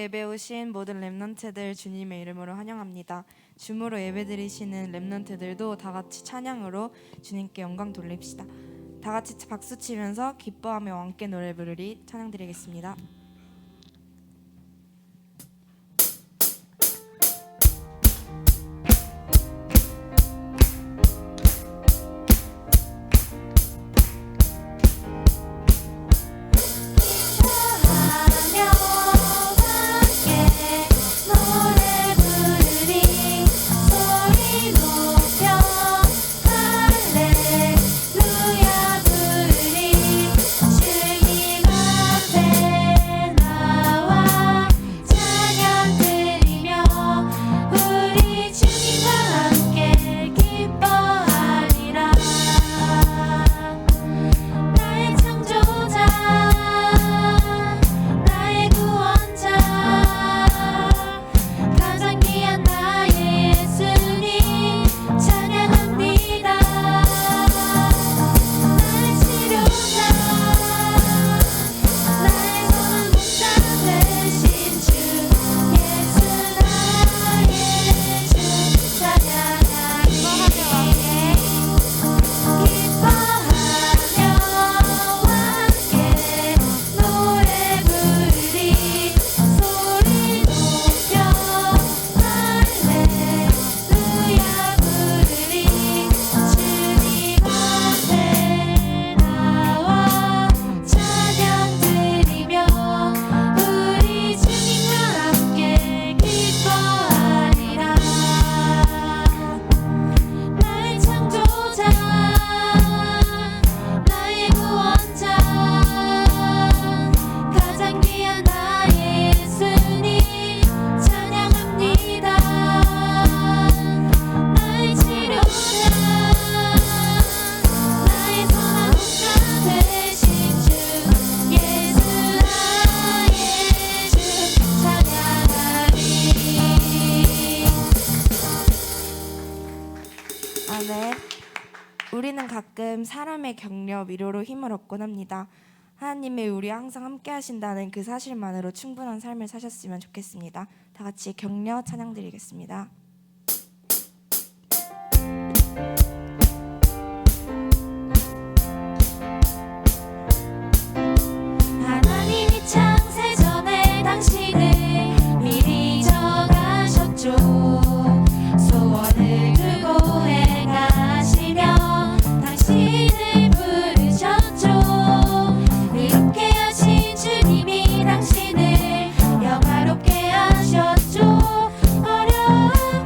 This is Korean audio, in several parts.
예배 오신 모든 렘넌트들 주님의 이름으로 환영합니다. 줌으로 예배드리시는 렘넌트들도 다 같이 찬양으로 주님께 영광 돌립시다. 다 같이 박수 치면서 기뻐하며 함께 노래 부르리 찬양 드리겠습니다. 우리는 가끔 사람의 격려, 위로로 힘을 얻곤 합니다. 하나님의 우리 항상 함께 하신다는 그 사실만으로 충분한 삶을 사셨으면 좋겠습니다. 다 같이 격려 찬양 드리겠습니다. 하나님이 창세 전에 당신을 미리 정하셨죠. 소원을 들고 행하시며 당신을 부르셨죠. 이렇게 하신 주님이 당신을 영화롭게 하셨죠. 어려운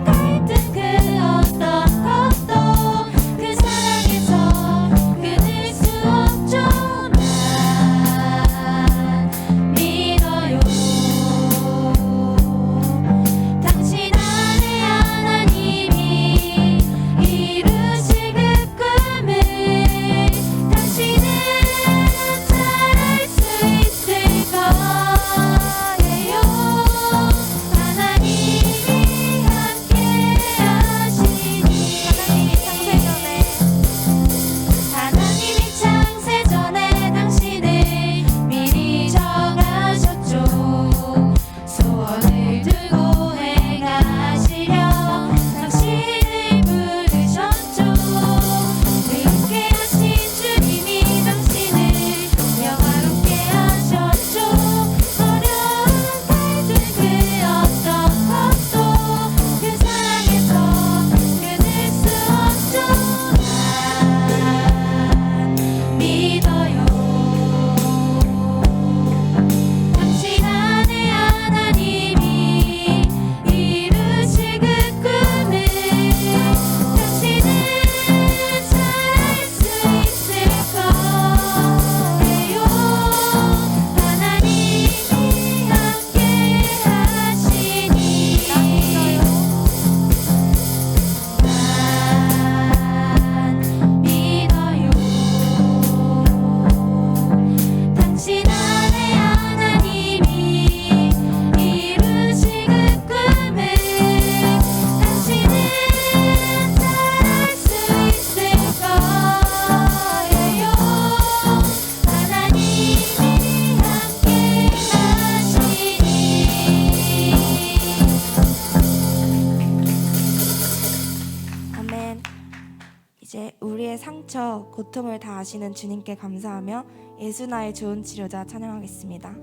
미쳐 고통을 다 아시는 주님께 감사하며 예수 나의 좋은 치료자 찬양하겠습니다.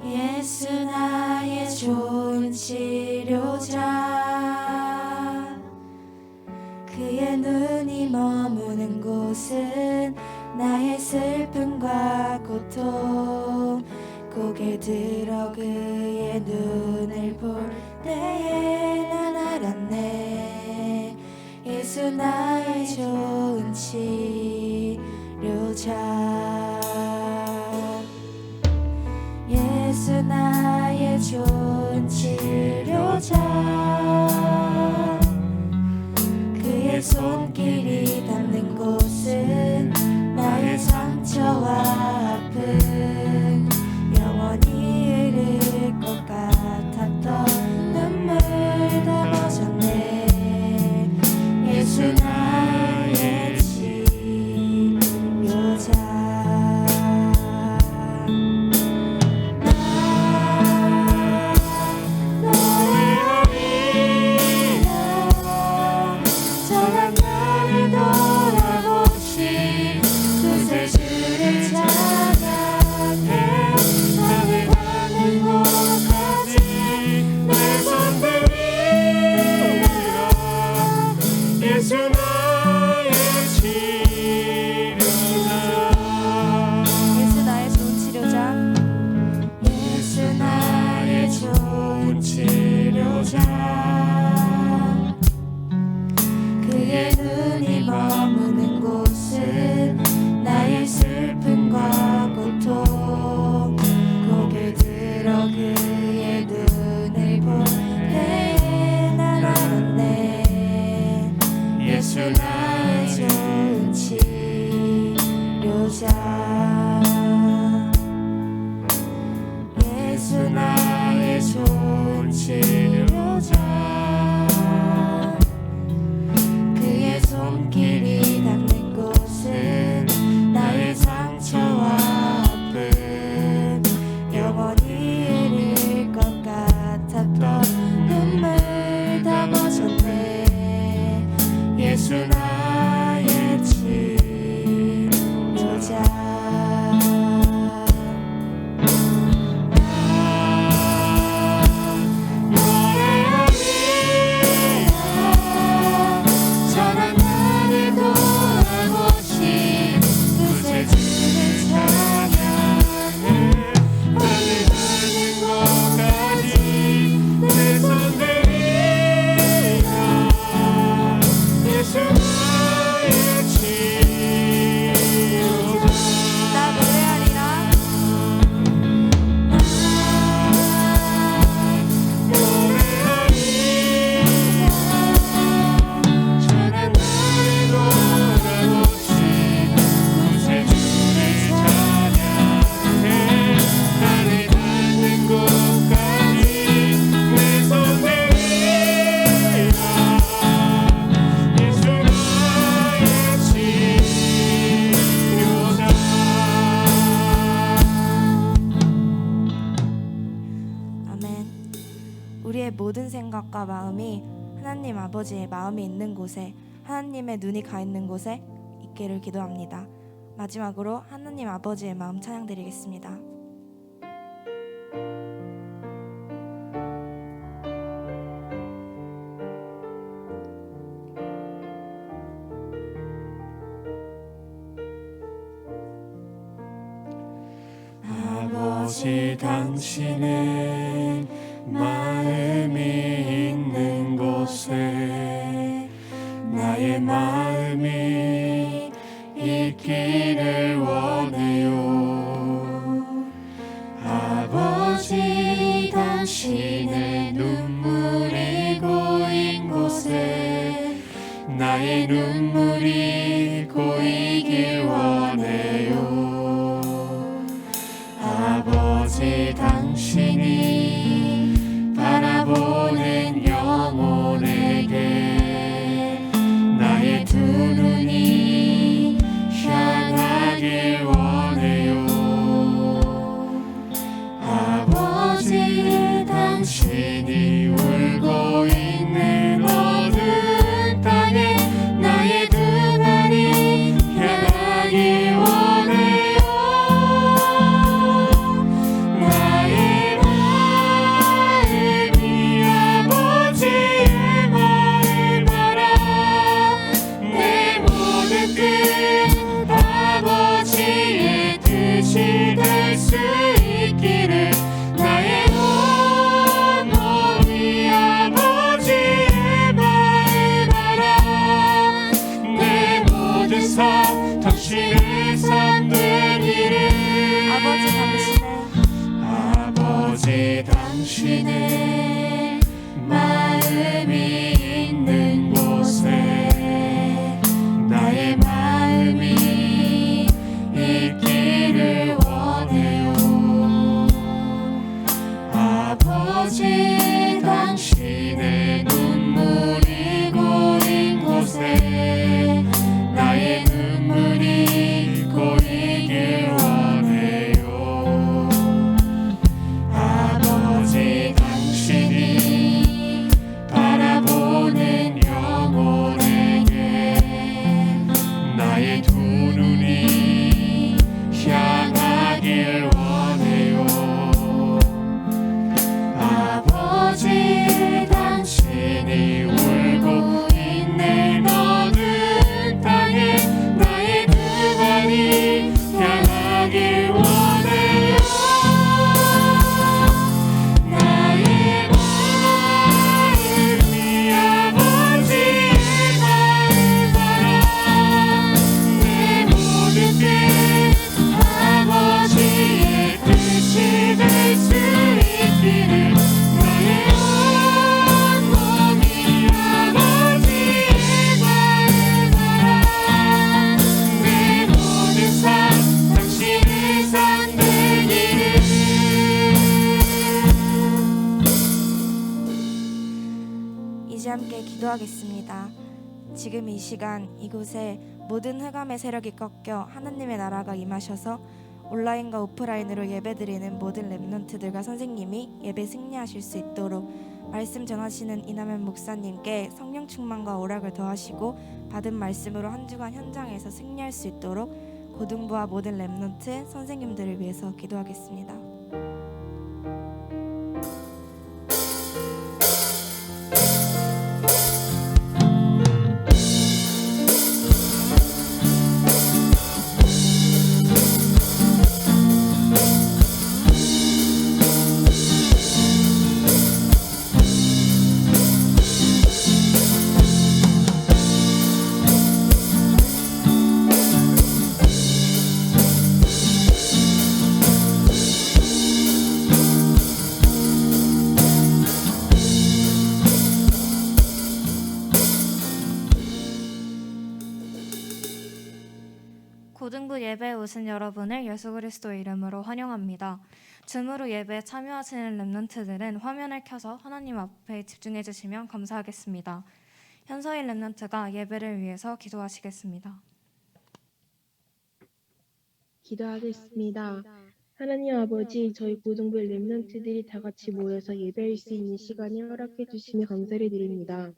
예수 나의 좋은 치료자 그의 눈이 머무는 곳은 나의 슬픔과 고통 고개 들어 그의 눈을 볼 때에 난 알았네 예수 나의 좋은 치료자 예수 나의 좋은 치료자 그의 손길이 닿는 곳은 나의 상처와 아픔 영원히 흐를 것 같았던 눈물 다 멎었네 예수 나의 치료자 그의 눈이 머무는 곳은 나의 슬픔과 고통 고개 들어 그의 눈을 볼 때에 난 알았네 예수 나의 좋은 치료자 예수 나의 좋은 치료자 그의 손길이 닿는 곳은 나의 상처와 아픔 영원히 흐를 것 같았던 눈물 다 멎었네 예수 나의 치료자 우리의 모든 생각과 마음이 하나님 아버지의 마음이 있는 곳에 하나님의 눈이 가 있는 곳에 있기를 기도합니다. 마지막으로 하나님 아버지의 마음 찬양드리겠습니다. 아버지 당신의 마음이 있는 곳에 나의 마음이 있기를 원해요. 아버지 당신의 눈물이 고인 곳에 나의 눈물이 고이길 원해요. 아버지 당신이 바라보는 영혼에게 나의 두 눈이 당신이 울고 있는 어느 땅에 나의 등한이 향하길 원해요. 나의 마음이 아버지의 마음을 바라 내 모든 뜻 아버지의 뜻이 될 수 있기를 나의 온 몸이 아버지의 마음을 바라 내 모든 삶 당신의 삶 되기를 아버지 당신의 마음이 있는 곳에 나의 마음이 있기를 원해요. 아버지 당신의 눈물이 고인 곳에 나의 눈물이 고이길 원해요. 아버지 당신이 바라보는 영혼에게 나의 두 눈이 향하길 원해요. 아버지 당신이 울고 있는 어느 땅에 나의 등한이 향하길 원해요. 나의 마음이 아버지의 마음을 바라 내 모든 뜻 아버지의 뜻이 될 수 있기를 나의 온 몸이 아버지의 마음을 바라 내 모든 삶 당신의 삶 되기를. 이제 함께 기도하겠습니다. 지금 이 시간 이곳에 모든 흑암의 세력이 꺾여 하나님의 나라가 임하셔서 온라인과 오프라인으로 예배드리는 모든 렘넌트들과 선생님이 예배 승리하실 수 있도록 말씀 전하시는 이남현 목사님께 성령 충만과 오락을 더하시고 받은 말씀으로 한 주간 현장에서 승리할 수 있도록 고등부와 모든 렘넌트 선생님들을 위해서 기도하겠습니다. 고등부 예배에 오신 여러분을 예수 그리스도의 이름으로 환영합니다. 줌으로 예배에 참여하시는 렘넌트들은 화면을 켜서 하나님 앞에 집중해 주시면 감사하겠습니다. 현서인 렘넌트가 예배를 위해서 기도하시겠습니다. 기도하겠습니다. 하나님 아버지, 저희 고등부 렘넌트들이 다 같이 모여서 예배할 수 있는 시간을 허락해 주시며 감사를 드립니다.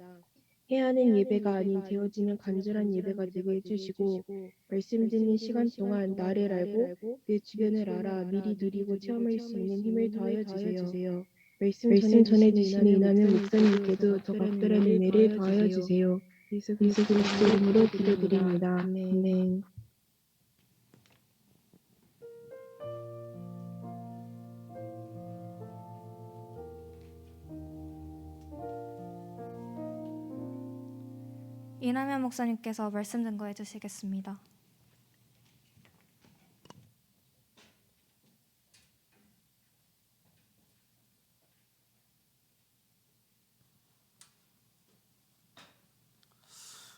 해야 하는 예배가 아닌 되어지는 간절한 예배가 되게 해주시고 말씀 듣는 시간 동안 나를 알고 내 주변을 알아 미리 누리고 체험할 수 있는 힘을 더하여 주세요. 말씀 전해주시는 이남현 목사님께도 더 각별한 은혜를 더하여 주세요. 예수 그리스도 이름으로 기도드립니다. 아멘. 이남현 목사님께서 말씀 증거해 주시겠습니다.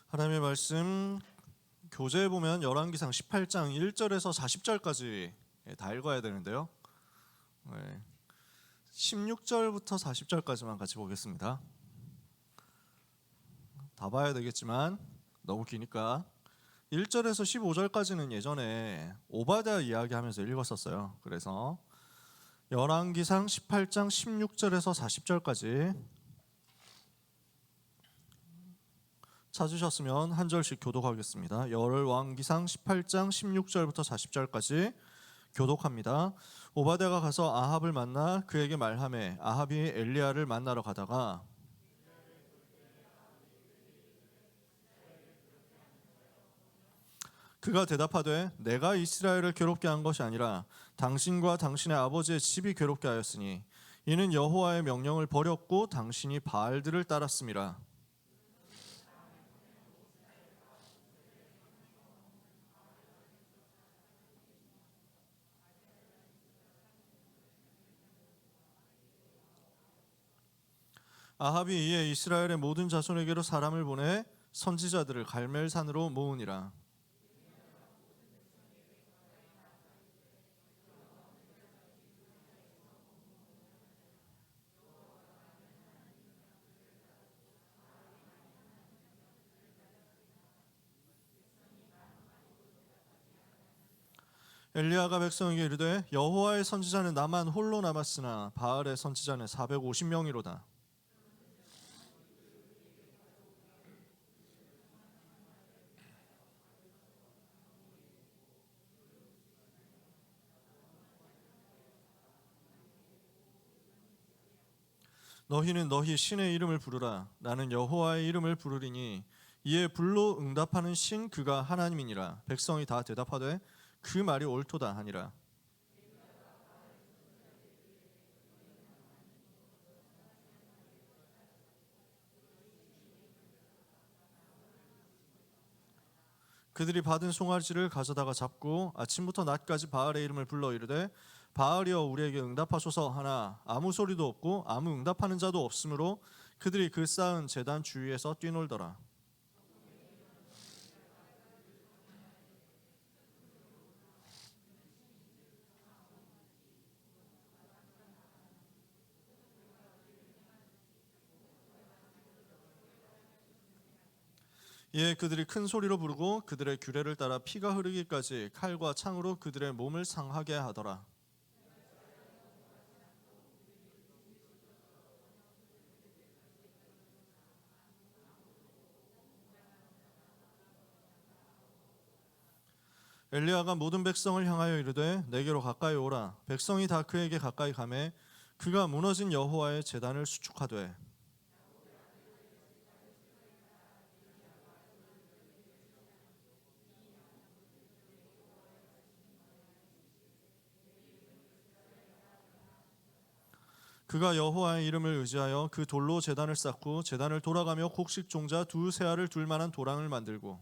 하나님의 말씀 교재에 보면 열왕기상 18장 1절에서 40절까지 다 읽어야 되는데요. 16절부터 40절까지만 같이 보겠습니다. 다 봐야 되겠지만 너무 기니까 1절에서 15절까지는 예전에 오바댜 이야기하면서 읽었었어요. 그래서 열왕기상 18장 16절에서 40절까지 찾으셨으면 한 절씩 교독하겠습니다. 열왕기상 18장 16절부터 40절까지 교독합니다. 오바댜가 가서 아합을 만나 그에게 말하매 아합이 엘리야를 만나러 가다가 그가 대답하되 내가 이스라엘을 괴롭게 한 것이 아니라 당신과 당신의 아버지의 집이 괴롭게 하였으니 이는 여호와의 명령을 버렸고 당신이 바알들을 따랐음이라. 아합이 이에 이스라엘의 모든 자손에게로 사람을 보내 선지자들을 갈멜산으로 모으니라. 엘리야가 백성에게 이르되 여호와의 선지자는 나만 홀로 남았으나 바알의 선지자는 450명이로다. 너희는 너희 신의 이름을 부르라. 나는 여호와의 이름을 부르리니 이에 불로 응답하는 신 그가 하나님이니라. 백성이 다 대답하되 그 말이 옳도다 하니라. 그들이 받은 송아지를 가져다가 잡고 아침부터 낮까지 바알의 이름을 불러 이르되 바알이여 우리에게 응답하소서 하나 아무 소리도 없고 아무 응답하는 자도 없으므로 그들이 그 쌓은 제단 주위에서 뛰놀더라. 이에 그들이 큰 소리로 부르고 그들의 규례를 따라 피가 흐르기까지 칼과 창으로 그들의 몸을 상하게 하더라. 엘리야가 모든 백성을 향하여 이르되 내게로 가까이 오라. 백성이 다 그에게 가까이 가매 그가 무너진 여호와의 제단을 수축하되 그가 여호와의 이름을 의지하여 그 돌로 제단을 쌓고 제단을 돌아가며 곡식 종자 두세 알을 둘 만한 도랑을 만들고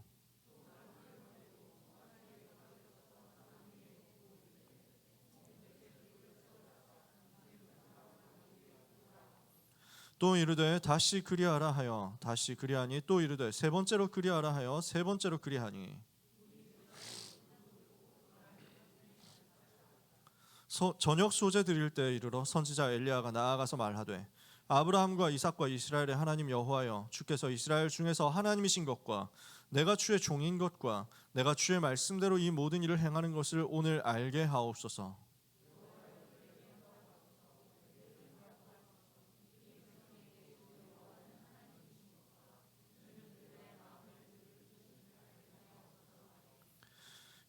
또 이르되 다시 그리하라 하여 다시 그리하니 또 이르되 세 번째로 그리하라 하여 세 번째로 그리하니 저녁 소재 드릴 때 이르러 선지자 엘리야가 나아가서 말하되 아브라함과 이삭과 이스라엘의 하나님 여호와여 주께서 이스라엘 중에서 하나님이신 것과 내가 주의 종인 것과 내가 주의 말씀대로 이 모든 일을 행하는 것을 오늘 알게 하옵소서.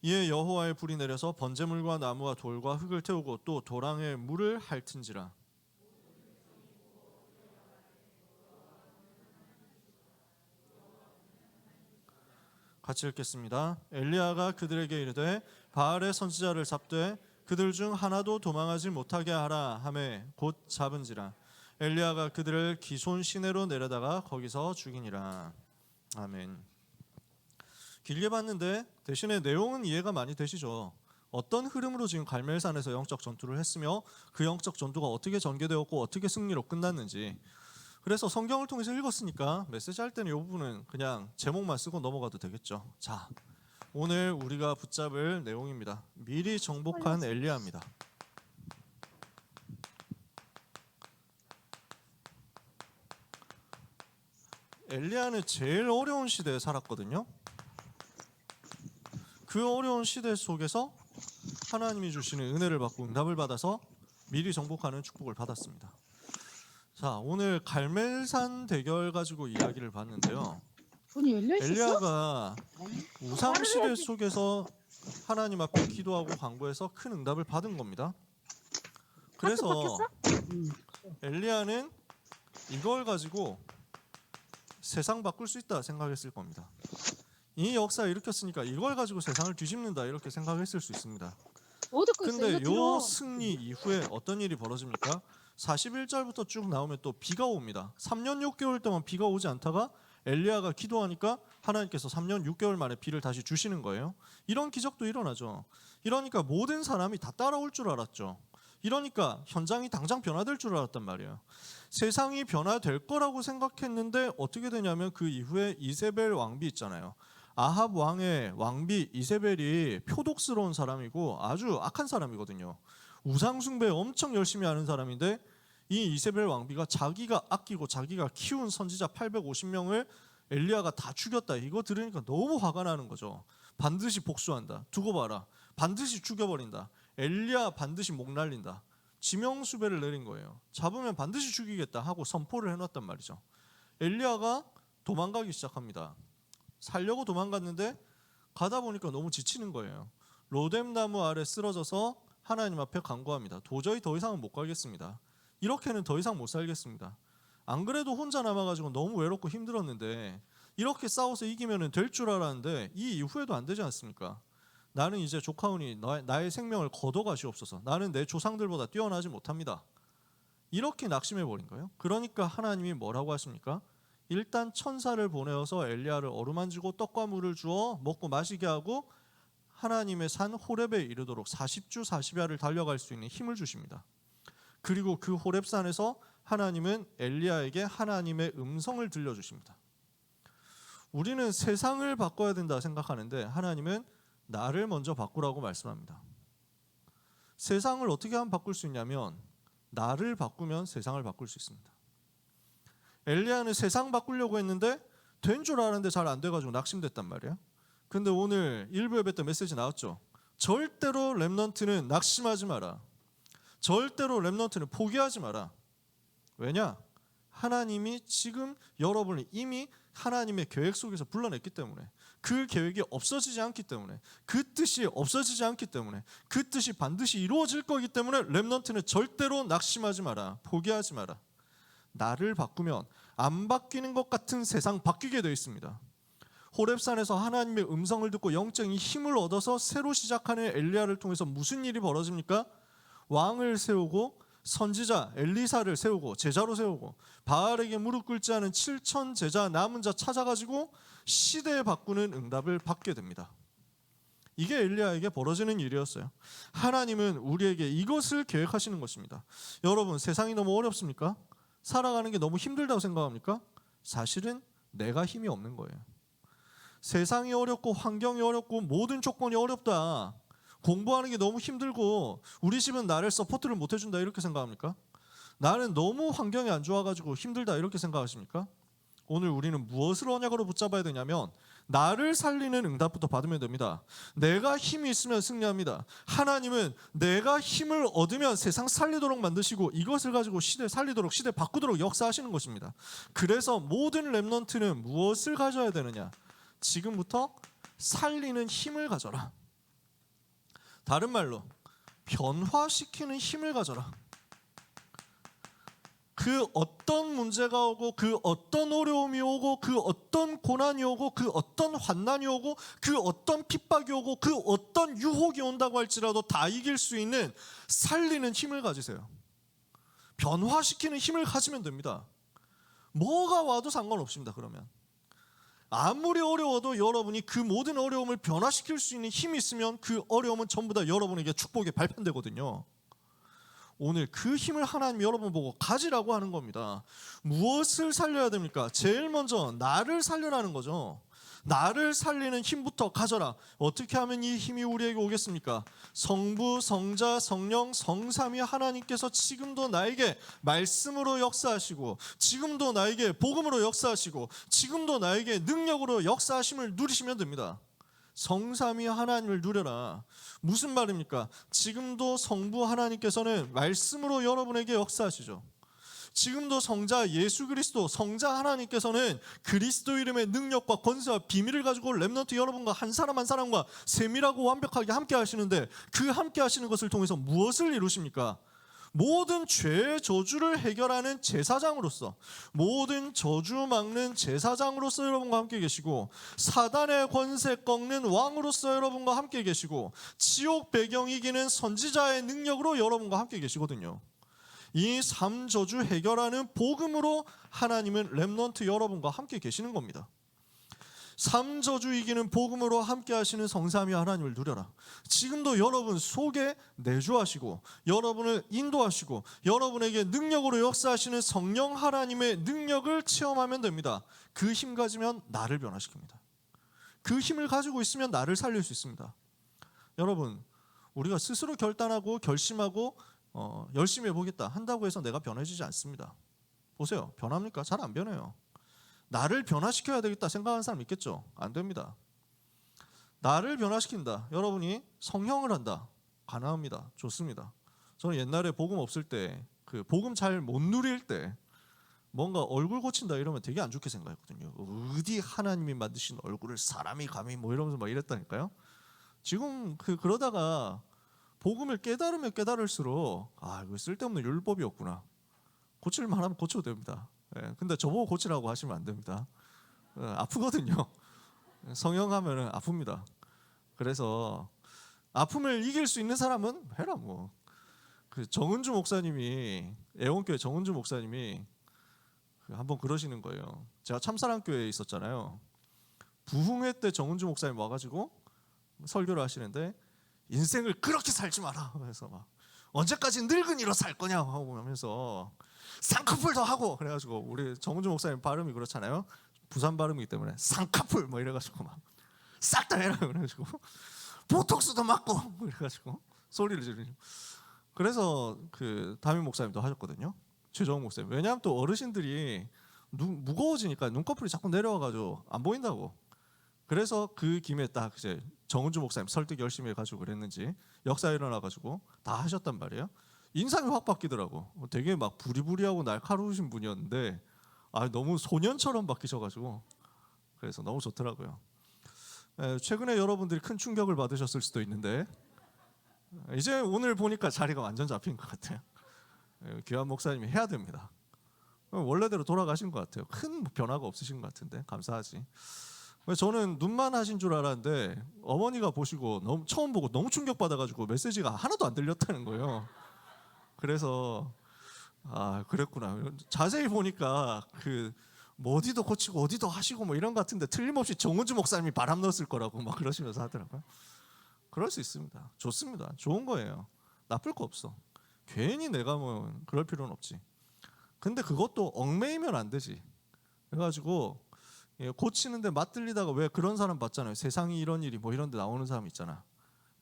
이에 여호와의 불이 내려서 번제물과 나무와 돌과 흙을 태우고 또 도랑에 물을 핥은지라. 같이 읽겠습니다. 엘리야가 그들에게 이르되 바알의 선지자를 잡되 그들 중 하나도 도망하지 못하게 하라 하매 곧 잡은지라. 엘리야가 그들을 기손 시내로 내려다가 거기서 죽이니라. 아멘. 길게 봤는데 대신에 내용은 이해가 많이 되시죠? 어떤 흐름으로 지금 갈멜산에서 영적 전투를 했으며 그 영적 전투가 어떻게 전개되었고 어떻게 승리로 끝났는지. 그래서 성경을 통해서 읽었으니까 메시지 할 때는 이 부분은 그냥 제목만 쓰고 넘어가도 되겠죠. 자, 오늘 우리가 붙잡을 내용입니다. 미리 정복한 엘리야입니다. 엘리야는 제일 어려운 시대에 살았거든요. 그 어려운 시대 속에서 하나님이 주시는 은혜를 받고 응답을 받아서 미리 정복하는 축복을 받았습니다. 자, 오늘 갈멜산 대결 가지고 이야기를 봤는데요. 문이 열려 있었어? 엘리야가 우상 시대 속에서 하나님 앞에 기도하고 간구해서 큰 응답을 받은 겁니다. 그래서 엘리야는 이걸 가지고 세상 바꿀 수 있다 생각했을 겁니다. 이 역사를 일으켰으니까 이걸 가지고 세상을 뒤집는다 이렇게 생각했을 수 있습니다. 뭐 듣고 있어? 근데 이거 요 들어. 승리 이후에 어떤 일이 벌어집니까? 41절부터 쭉 나오면 또 비가 옵니다. 3년 6개월 동안 비가 오지 않다가 엘리야가 기도하니까 하나님께서 3년 6개월 만에 비를 다시 주시는 거예요. 이런 기적도 일어나죠. 이러니까 모든 사람이 다 따라올 줄 알았죠. 이러니까 현장이 당장 변화될 줄 알았단 말이에요. 세상이 변화될 거라고 생각했는데 어떻게 되냐면 그 이후에 이세벨 왕비 있잖아요. 아합 왕의 왕비 이세벨이 표독스러운 사람이고 아주 악한 사람이거든요. 우상 숭배 엄청 열심히 하는 사람인데 이 이세벨 왕비가 자기가 아끼고 자기가 키운 선지자 850명을 엘리야가 다 죽였다. 이거 들으니까 너무 화가 나는 거죠. 반드시 복수한다. 두고 봐라. 반드시 죽여버린다. 엘리야 반드시 목 날린다. 지명수배를 내린 거예요. 잡으면 반드시 죽이겠다 하고 선포를 해놨단 말이죠. 엘리야가 도망가기 시작합니다. 살려고 도망갔는데 가다 보니까 너무 지치는 거예요. 로뎀나무 아래 쓰러져서 하나님 앞에 간구합니다. 도저히 더 이상은 못 가겠습니다. 이렇게는 더 이상 못 살겠습니다. 안 그래도 혼자 남아가지고 너무 외롭고 힘들었는데 이렇게 싸워서 이기면 될 줄 알았는데 이 이후에도 안 되지 않습니까? 나는 이제 조카오니 나의 생명을 거둬가시옵소서. 나는 내 조상들보다 뛰어나지 못합니다. 이렇게 낙심해 버린 거예요. 그러니까 하나님이 뭐라고 하십니까? 일단 천사를 보내어서 엘리야를 어루만지고 떡과 물을 주어 먹고 마시게 하고 하나님의 산 호렙에 이르도록 40주 40야를 달려갈 수 있는 힘을 주십니다. 그리고 그 호렙산에서 하나님은 엘리야에게 하나님의 음성을 들려주십니다. 우리는 세상을 바꿔야 된다 생각하는데 하나님은 나를 먼저 바꾸라고 말씀합니다. 세상을 어떻게 하면 바꿀 수 있냐면 나를 바꾸면 세상을 바꿀 수 있습니다. 엘리야는 세상 바꾸려고 했는데 된 줄 알았는데 잘 안 돼가지고 낙심됐단 말이에요. 근데 오늘 일부 예배 때 메시지 나왔죠. 절대로 렘넌트는 낙심하지 마라. 절대로 렘넌트는 포기하지 마라. 왜냐? 하나님이 지금 여러분을 이미 하나님의 계획 속에서 불러냈기 때문에, 그 계획이 없어지지 않기 때문에, 그 뜻이 없어지지 않기 때문에, 그 뜻이 반드시 이루어질 거기 때문에 렘넌트는 절대로 낙심하지 마라. 포기하지 마라. 나를 바꾸면 안 바뀌는 것 같은 세상 바뀌게 되어 있습니다. 호렙산에서 하나님의 음성을 듣고 영적인 힘을 얻어서 새로 시작하는 엘리야를 통해서 무슨 일이 벌어집니까? 왕을 세우고 선지자 엘리사를 세우고 제자로 세우고 바알에게 무릎 꿇지 않은 7천 제자 남은 자 찾아가지고 시대 바꾸는 응답을 받게 됩니다. 이게 엘리야에게 벌어지는 일이었어요. 하나님은 우리에게 이것을 계획하시는 것입니다. 여러분, 세상이 너무 어렵습니까? 살아가는 게 너무 힘들다고 생각합니까? 사실은 내가 힘이 없는 거예요. 세상이 어렵고 환경이 어렵고 모든 조건이 어렵다, 공부하는 게 너무 힘들고 우리 집은 나를 서포트를 못 해준다 이렇게 생각합니까? 나는 너무 환경이 안 좋아가지고 힘들다 이렇게 생각하십니까? 오늘 우리는 무엇을 언약으로 붙잡아야 되냐면 나를 살리는 응답부터 받으면 됩니다. 내가 힘이 있으면 승리합니다. 하나님은 내가 힘을 얻으면 세상 살리도록 만드시고 이것을 가지고 시대 살리도록, 시대 바꾸도록 역사하시는 것입니다. 그래서 모든 렘넌트는 무엇을 가져야 되느냐? 지금부터 살리는 힘을 가져라. 다른 말로 변화시키는 힘을 가져라. 그 어떤 문제가 오고 그 어떤 어려움이 오고 그 어떤 고난이 오고 그 어떤 환난이 오고 그 어떤 핍박이 오고 그 어떤 유혹이 온다고 할지라도 다 이길 수 있는 살리는 힘을 가지세요. 변화시키는 힘을 가지면 됩니다. 뭐가 와도 상관없습니다. 그러면 아무리 어려워도 여러분이 그 모든 어려움을 변화시킬 수 있는 힘이 있으면 그 어려움은 전부 다 여러분에게 축복의 발판되거든요. 오늘 그 힘을 하나님 여러분 보고 가지라고 하는 겁니다. 무엇을 살려야 됩니까? 제일 먼저 나를 살려라는 거죠. 나를 살리는 힘부터 가져라. 어떻게 하면 이 힘이 우리에게 오겠습니까? 성부, 성자, 성령, 성삼위 하나님께서 지금도 나에게 말씀으로 역사하시고 지금도 나에게 복음으로 역사하시고 지금도 나에게 능력으로 역사하심을 누리시면 됩니다. 성삼위 하나님을 누려라. 무슨 말입니까? 지금도 성부 하나님께서는 말씀으로 여러분에게 역사하시죠. 지금도 성자 예수 그리스도, 성자 하나님께서는 그리스도 이름의 능력과 권세와 비밀을 가지고 렘넌트 여러분과 한 사람 한 사람과 세밀하고 완벽하게 함께 하시는데, 그 함께 하시는 것을 통해서 무엇을 이루십니까? 모든 죄의 저주를 해결하는 제사장으로서, 모든 저주 막는 제사장으로서 여러분과 함께 계시고, 사단의 권세 꺾는 왕으로서 여러분과 함께 계시고, 지옥 배경 이기는 선지자의 능력으로 여러분과 함께 계시거든요. 이 삼저주 해결하는 복음으로 하나님은 렘넌트 여러분과 함께 계시는 겁니다. 삼저주 이기는 복음으로 함께 하시는 성삼위 하나님을 누려라. 지금도 여러분 속에 내주하시고 여러분을 인도하시고 여러분에게 능력으로 역사하시는 성령 하나님의 능력을 체험하면 됩니다. 그 힘 가지면 나를 변화시킵니다. 그 힘을 가지고 있으면 나를 살릴 수 있습니다. 여러분, 우리가 스스로 결단하고 결심하고 열심히 해보겠다 한다고 해서 내가 변해지지 않습니다. 보세요. 변합니까? 잘 안 변해요. 나를 변화시켜야 되겠다 생각하는 사람 있겠죠? 안 됩니다. 나를 변화시킨다. 여러분이 성형을 한다. 가능합니다. 좋습니다. 저는 옛날에 복음 없을 때, 그 복음 잘 못 누릴 때 뭔가 얼굴 고친다 이러면 되게 안 좋게 생각했거든요. 어디 하나님이 만드신 얼굴을 사람이 감히 뭐 이러면서 막 이랬다니까요. 지금 그러다가 복음을 깨달으면 깨달을수록 이거 쓸데없는 율법이었구나. 고칠만 하면 고쳐도 됩니다. 근데 저보고 고치라고 하시면 안 됩니다. 아프거든요. 성형하면 아픕니다. 그래서 아픔을 이길 수 있는 사람은 해라 뭐. 그 정은주 목사님이, 애원교회 정은주 목사님이 한번 그러시는 거예요. 제가 참사랑교회에 있었잖아요. 부흥회 때 정은주 목사님 와가지고 설교를 하시는데, 인생을 그렇게 살지 마라. 그래서 막 언제까지 늙은이로 살 거냐 하고 하면서 쌍꺼풀도 하고, 그래가지고 우리 정은주 목사님 발음이 그렇잖아요. 부산 발음이기 때문에 쌍꺼풀 뭐 이래가지고 막 싹 다 해라 그래가지고 보톡스도 맞고 그래가지고 소리를 지르죠. 그래서 그 담임 목사님도 하셨거든요. 최정훈 목사님. 왜냐하면 또 어르신들이 무거워지니까 눈꺼풀이 자꾸 내려와가지고 안 보인다고. 그래서 그 김에 딱 이제 정은주 목사님 설득 열심히 해가지고 그랬는지 역사 일어나가지고 다 하셨단 말이에요. 인상이 확 바뀌더라고. 되게 막 부리부리하고 날카로우신 분이었는데 너무 소년처럼 바뀌셔가지고, 그래서 너무 좋더라고요. 최근에 여러분들이 큰 충격을 받으셨을 수도 있는데 이제 오늘 보니까 자리가 완전 잡힌 것 같아요. 귀한 목사님이 해야 됩니다. 원래대로 돌아가신 것 같아요. 큰 변화가 없으신 것 같은데 감사하지. 저는 눈만 하신 줄 알았는데 어머니가 보시고 처음 보고 너무 충격받아가지고 메시지가 하나도 안 들렸다는 거예요. 그래서 그랬구나. 자세히 보니까 뭐 어디도 고치고 어디도 하시고 뭐 이런 것 같은데 틀림없이 정은주 목사님이 바람 넣었을 거라고 막 그러시면서 하더라고요. 그럴 수 있습니다. 좋습니다. 좋은 거예요. 나쁠 거 없어. 괜히 내가 뭐 그럴 필요는 없지. 근데 그것도 얽매이면 안 되지. 그래가지고 고치는데 맞들리다가 왜 그런 사람 봤잖아요. 세상이 이런 일이 뭐 이런 데 나오는 사람 있잖아.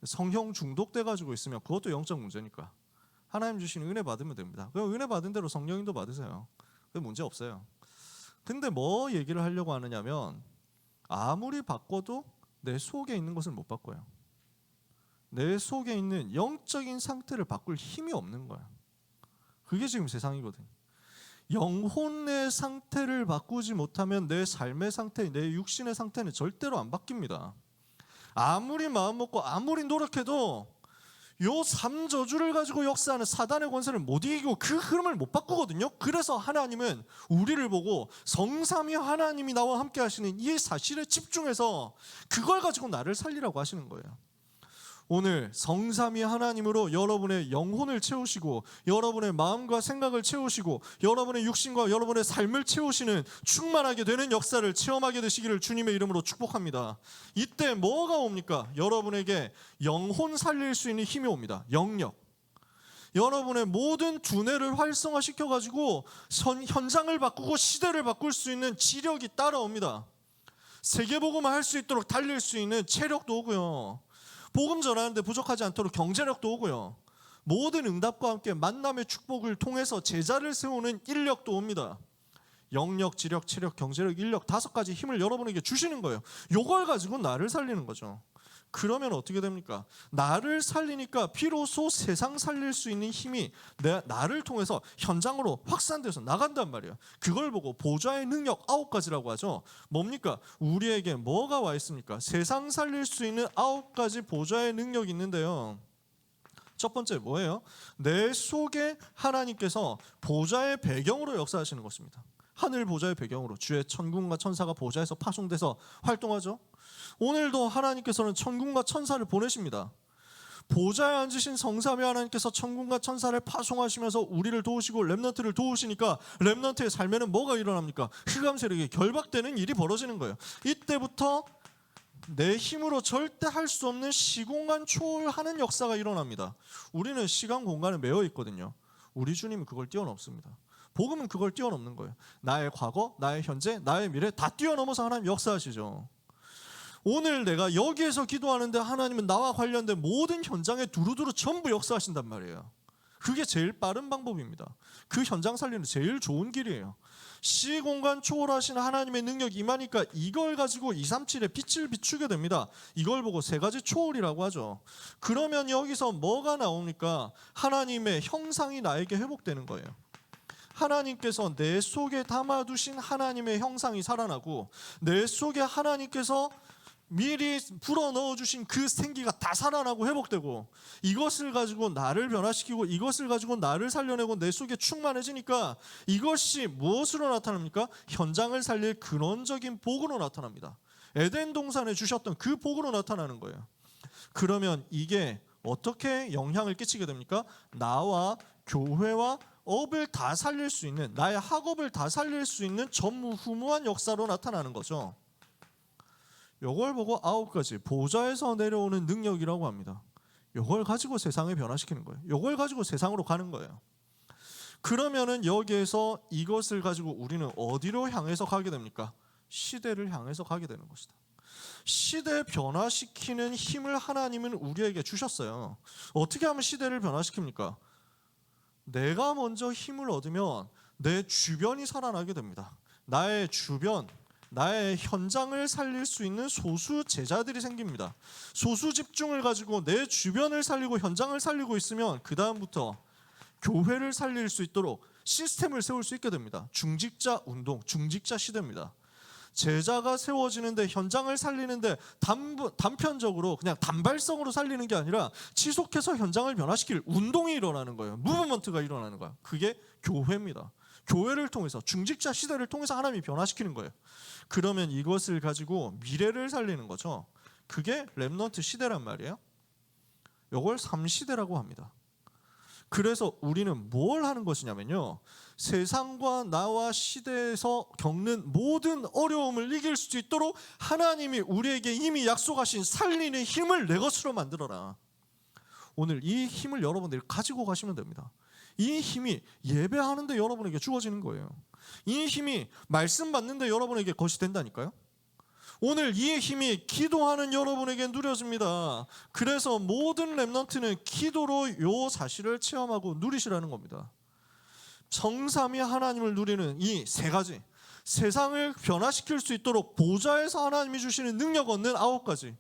성형 중독돼가지고 있으면 그것도 영적 문제니까 하나님 주시는 은혜 받으면 됩니다. 그럼 은혜 받은 대로 성령인도 받으세요. 그게 문제 없어요. 근데 뭐 얘기를 하려고 하느냐면, 아무리 바꿔도 내 속에 있는 것을 못 바꿔요. 내 속에 있는 영적인 상태를 바꿀 힘이 없는 거야. 그게 지금 세상이거든. 영혼의 상태를 바꾸지 못하면 내 삶의 상태, 내 육신의 상태는 절대로 안 바뀝니다. 아무리 마음 먹고 아무리 노력해도 요 삼저주를 가지고 역사하는 사단의 권세를 못 이기고 그 흐름을 못 바꾸거든요. 그래서 하나님은 우리를 보고 성삼위 하나님이 나와 함께 하시는 이 사실에 집중해서 그걸 가지고 나를 살리라고 하시는 거예요. 오늘 성삼위 하나님으로 여러분의 영혼을 채우시고 여러분의 마음과 생각을 채우시고 여러분의 육신과 여러분의 삶을 채우시는 충만하게 되는 역사를 체험하게 되시기를 주님의 이름으로 축복합니다. 이때 뭐가 옵니까? 여러분에게 영혼 살릴 수 있는 힘이 옵니다. 영력. 여러분의 모든 두뇌를 활성화시켜가지고 현장을 바꾸고 시대를 바꿀 수 있는 지력이 따라옵니다. 세계복음을 할 수 있도록 달릴 수 있는 체력도 오고요. 복음 전하는데 부족하지 않도록 경제력도 오고요. 모든 응답과 함께 만남의 축복을 통해서 제자를 세우는 인력도 옵니다. 영력, 지력, 체력, 경제력, 인력 5가지 힘을 여러분에게 주시는 거예요. 요걸 가지고 나를 살리는 거죠. 그러면 어떻게 됩니까? 나를 살리니까 비로소 세상 살릴 수 있는 힘이 나를 통해서 현장으로 확산돼서 나간단 말이에요. 그걸 보고 보좌의 능력 9가지라고 하죠. 뭡니까? 우리에게 뭐가 와 있습니까? 세상 살릴 수 있는 9가지 보좌의 능력이 있는데요. 첫 번째 뭐예요? 내 속에 하나님께서 보좌의 배경으로 역사하시는 것입니다. 하늘 보좌의 배경으로 주의 천군과 천사가 보좌에서 파송돼서 활동하죠. 오늘도 하나님께서는 천군과 천사를 보내십니다. 보좌에 앉으신 성삼위 하나님께서 천군과 천사를 파송하시면서 우리를 도우시고 렘넌트를 도우시니까 렘넌트의 삶에는 뭐가 일어납니까? 흑암 세력이 결박되는 일이 벌어지는 거예요. 이때부터 내 힘으로 절대 할 수 없는 시공간 초월하는 역사가 일어납니다. 우리는 시간 공간에 매여 있거든요. 우리 주님은 그걸 뛰어넘습니다. 복음은 그걸 뛰어넘는 거예요. 나의 과거, 나의 현재, 나의 미래 다 뛰어넘어서 하나님 역사하시죠. 오늘 내가 여기에서 기도하는데 하나님은 나와 관련된 모든 현장에 두루두루 전부 역사하신단 말이에요. 그게 제일 빠른 방법입니다. 그 현장 살리는 제일 좋은 길이에요. 시공간 초월하신 하나님의 능력이 임하니까 이걸 가지고 237의 빛을 비추게 됩니다. 이걸 보고 3가지 초월이라고 하죠. 그러면 여기서 뭐가 나옵니까? 하나님의 형상이 나에게 회복되는 거예요. 하나님께서 내 속에 담아두신 하나님의 형상이 살아나고 내 속에 하나님께서 미리 불어넣어 주신 그 생기가 다 살아나고 회복되고 이것을 가지고 나를 변화시키고 이것을 가지고 나를 살려내고 내 속에 충만해지니까 이것이 무엇으로 나타납니까? 현장을 살릴 근원적인 복으로 나타납니다. 에덴 동산에 주셨던 그 복으로 나타나는 거예요. 그러면 이게 어떻게 영향을 끼치게 됩니까? 나와 교회와 업을 다 살릴 수 있는, 나의 학업을 다 살릴 수 있는 전무후무한 역사로 나타나는 거죠. 이걸 보고 9가지 보좌에서 내려오는 능력이라고 합니다. 이걸 가지고 세상을 변화시키는 거예요. 이걸 가지고 세상으로 가는 거예요. 그러면은 여기에서 이것을 가지고 우리는 어디로 향해서 가게 됩니까? 시대를 향해서 가게 되는 것이다. 시대 변화시키는 힘을 하나님은 우리에게 주셨어요. 어떻게 하면 시대를 변화시킵니까? 내가 먼저 힘을 얻으면 내 주변이 살아나게 됩니다. 나의 주변, 나의 현장을 살릴 수 있는 소수 제자들이 생깁니다. 소수 집중을 가지고 내 주변을 살리고 현장을 살리고 있으면 그 다음부터 교회를 살릴 수 있도록 시스템을 세울 수 있게 됩니다. 중직자 운동, 중직자 시대입니다. 제자가 세워지는데 현장을 살리는데 단편적으로 그냥 단발성으로 살리는 게 아니라 지속해서 현장을 변화시킬 운동이 일어나는 거예요. 무브먼트가 일어나는 거예요. 그게 교회입니다. 교회를 통해서 중직자 시대를 통해서 하나님이 변화시키는 거예요. 그러면 이것을 가지고 미래를 살리는 거죠. 그게 렘넌트 시대란 말이에요. 이걸 3시대라고 합니다. 그래서 우리는 뭘 하는 것이냐면요, 세상과 나와 시대에서 겪는 모든 어려움을 이길 수 있도록 하나님이 우리에게 이미 약속하신 살리는 힘을 내 것으로 만들어라. 오늘 이 힘을 여러분들이 가지고 가시면 됩니다. 이 힘이 예배하는데 여러분에게 주어지는 거예요. 이 힘이 말씀 받는데 여러분에게 것이 된다니까요. 오늘 이 힘이 기도하는 여러분에게 누려집니다. 그래서 모든 렘넌트는 기도로 이 사실을 체험하고 누리시라는 겁니다. 성삼위 하나님을 누리는 이 3가지, 세상을 변화시킬 수 있도록 보좌에서 하나님이 주시는 능력 얻는 9가지,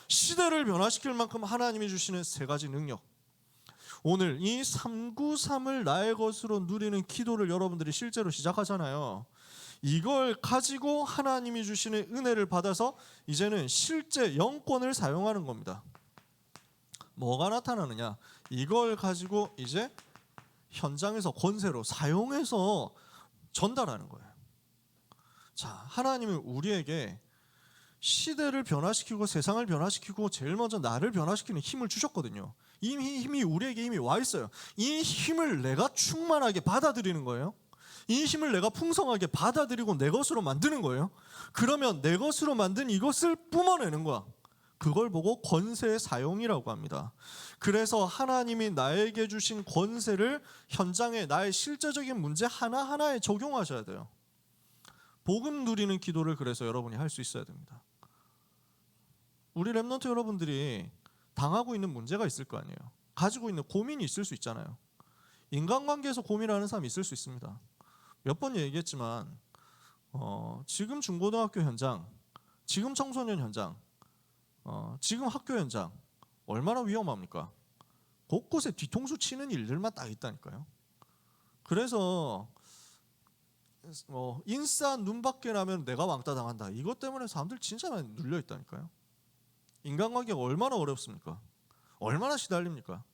시대를 변화시킬 만큼 하나님이 주시는 3가지 능력. 오늘 이 393을 나의 것으로 누리는 기도를 여러분들이 실제로 시작하잖아요. 이걸 가지고 하나님이 주시는 은혜를 받아서 이제는 실제 영권을 사용하는 겁니다. 뭐가 나타나느냐? 이걸 가지고 이제 현장에서 권세로 사용해서 전달하는 거예요. 자, 하나님은 우리에게 시대를 변화시키고 세상을 변화시키고 제일 먼저 나를 변화시키는 힘을 주셨거든요. 이 힘이 우리에게 이미 와 있어요. 이 힘을 내가 충만하게 받아들이는 거예요. 이 힘을 내가 풍성하게 받아들이고 내 것으로 만드는 거예요. 그러면 내 것으로 만든 이것을 뿜어내는 거야. 그걸 보고 권세의 사용이라고 합니다. 그래서 하나님이 나에게 주신 권세를 현장에 나의 실제적인 문제 하나하나에 적용하셔야 돼요. 복음 누리는 기도를 그래서 여러분이 할 수 있어야 됩니다. 우리 렘넌트 여러분들이 당하고 있는 문제가 있을 거 아니에요. 가지고 있는 고민이 있을 수 있잖아요. 인간관계에서 고민하는 사람이 있을 수 있습니다. 몇 번 얘기했지만 지금 중고등학교 현장, 지금 청소년 현장, 지금 학교 현장 얼마나 위험합니까? 곳곳에 뒤통수 치는 일들만 딱 있다니까요. 그래서 인싸 눈밖에 나면 내가 왕따 당한다. 이것 때문에 사람들 진짜 많이 눌려 있다니까요. 인간관계가 얼마나 어렵습니까? 얼마나 시달립니까?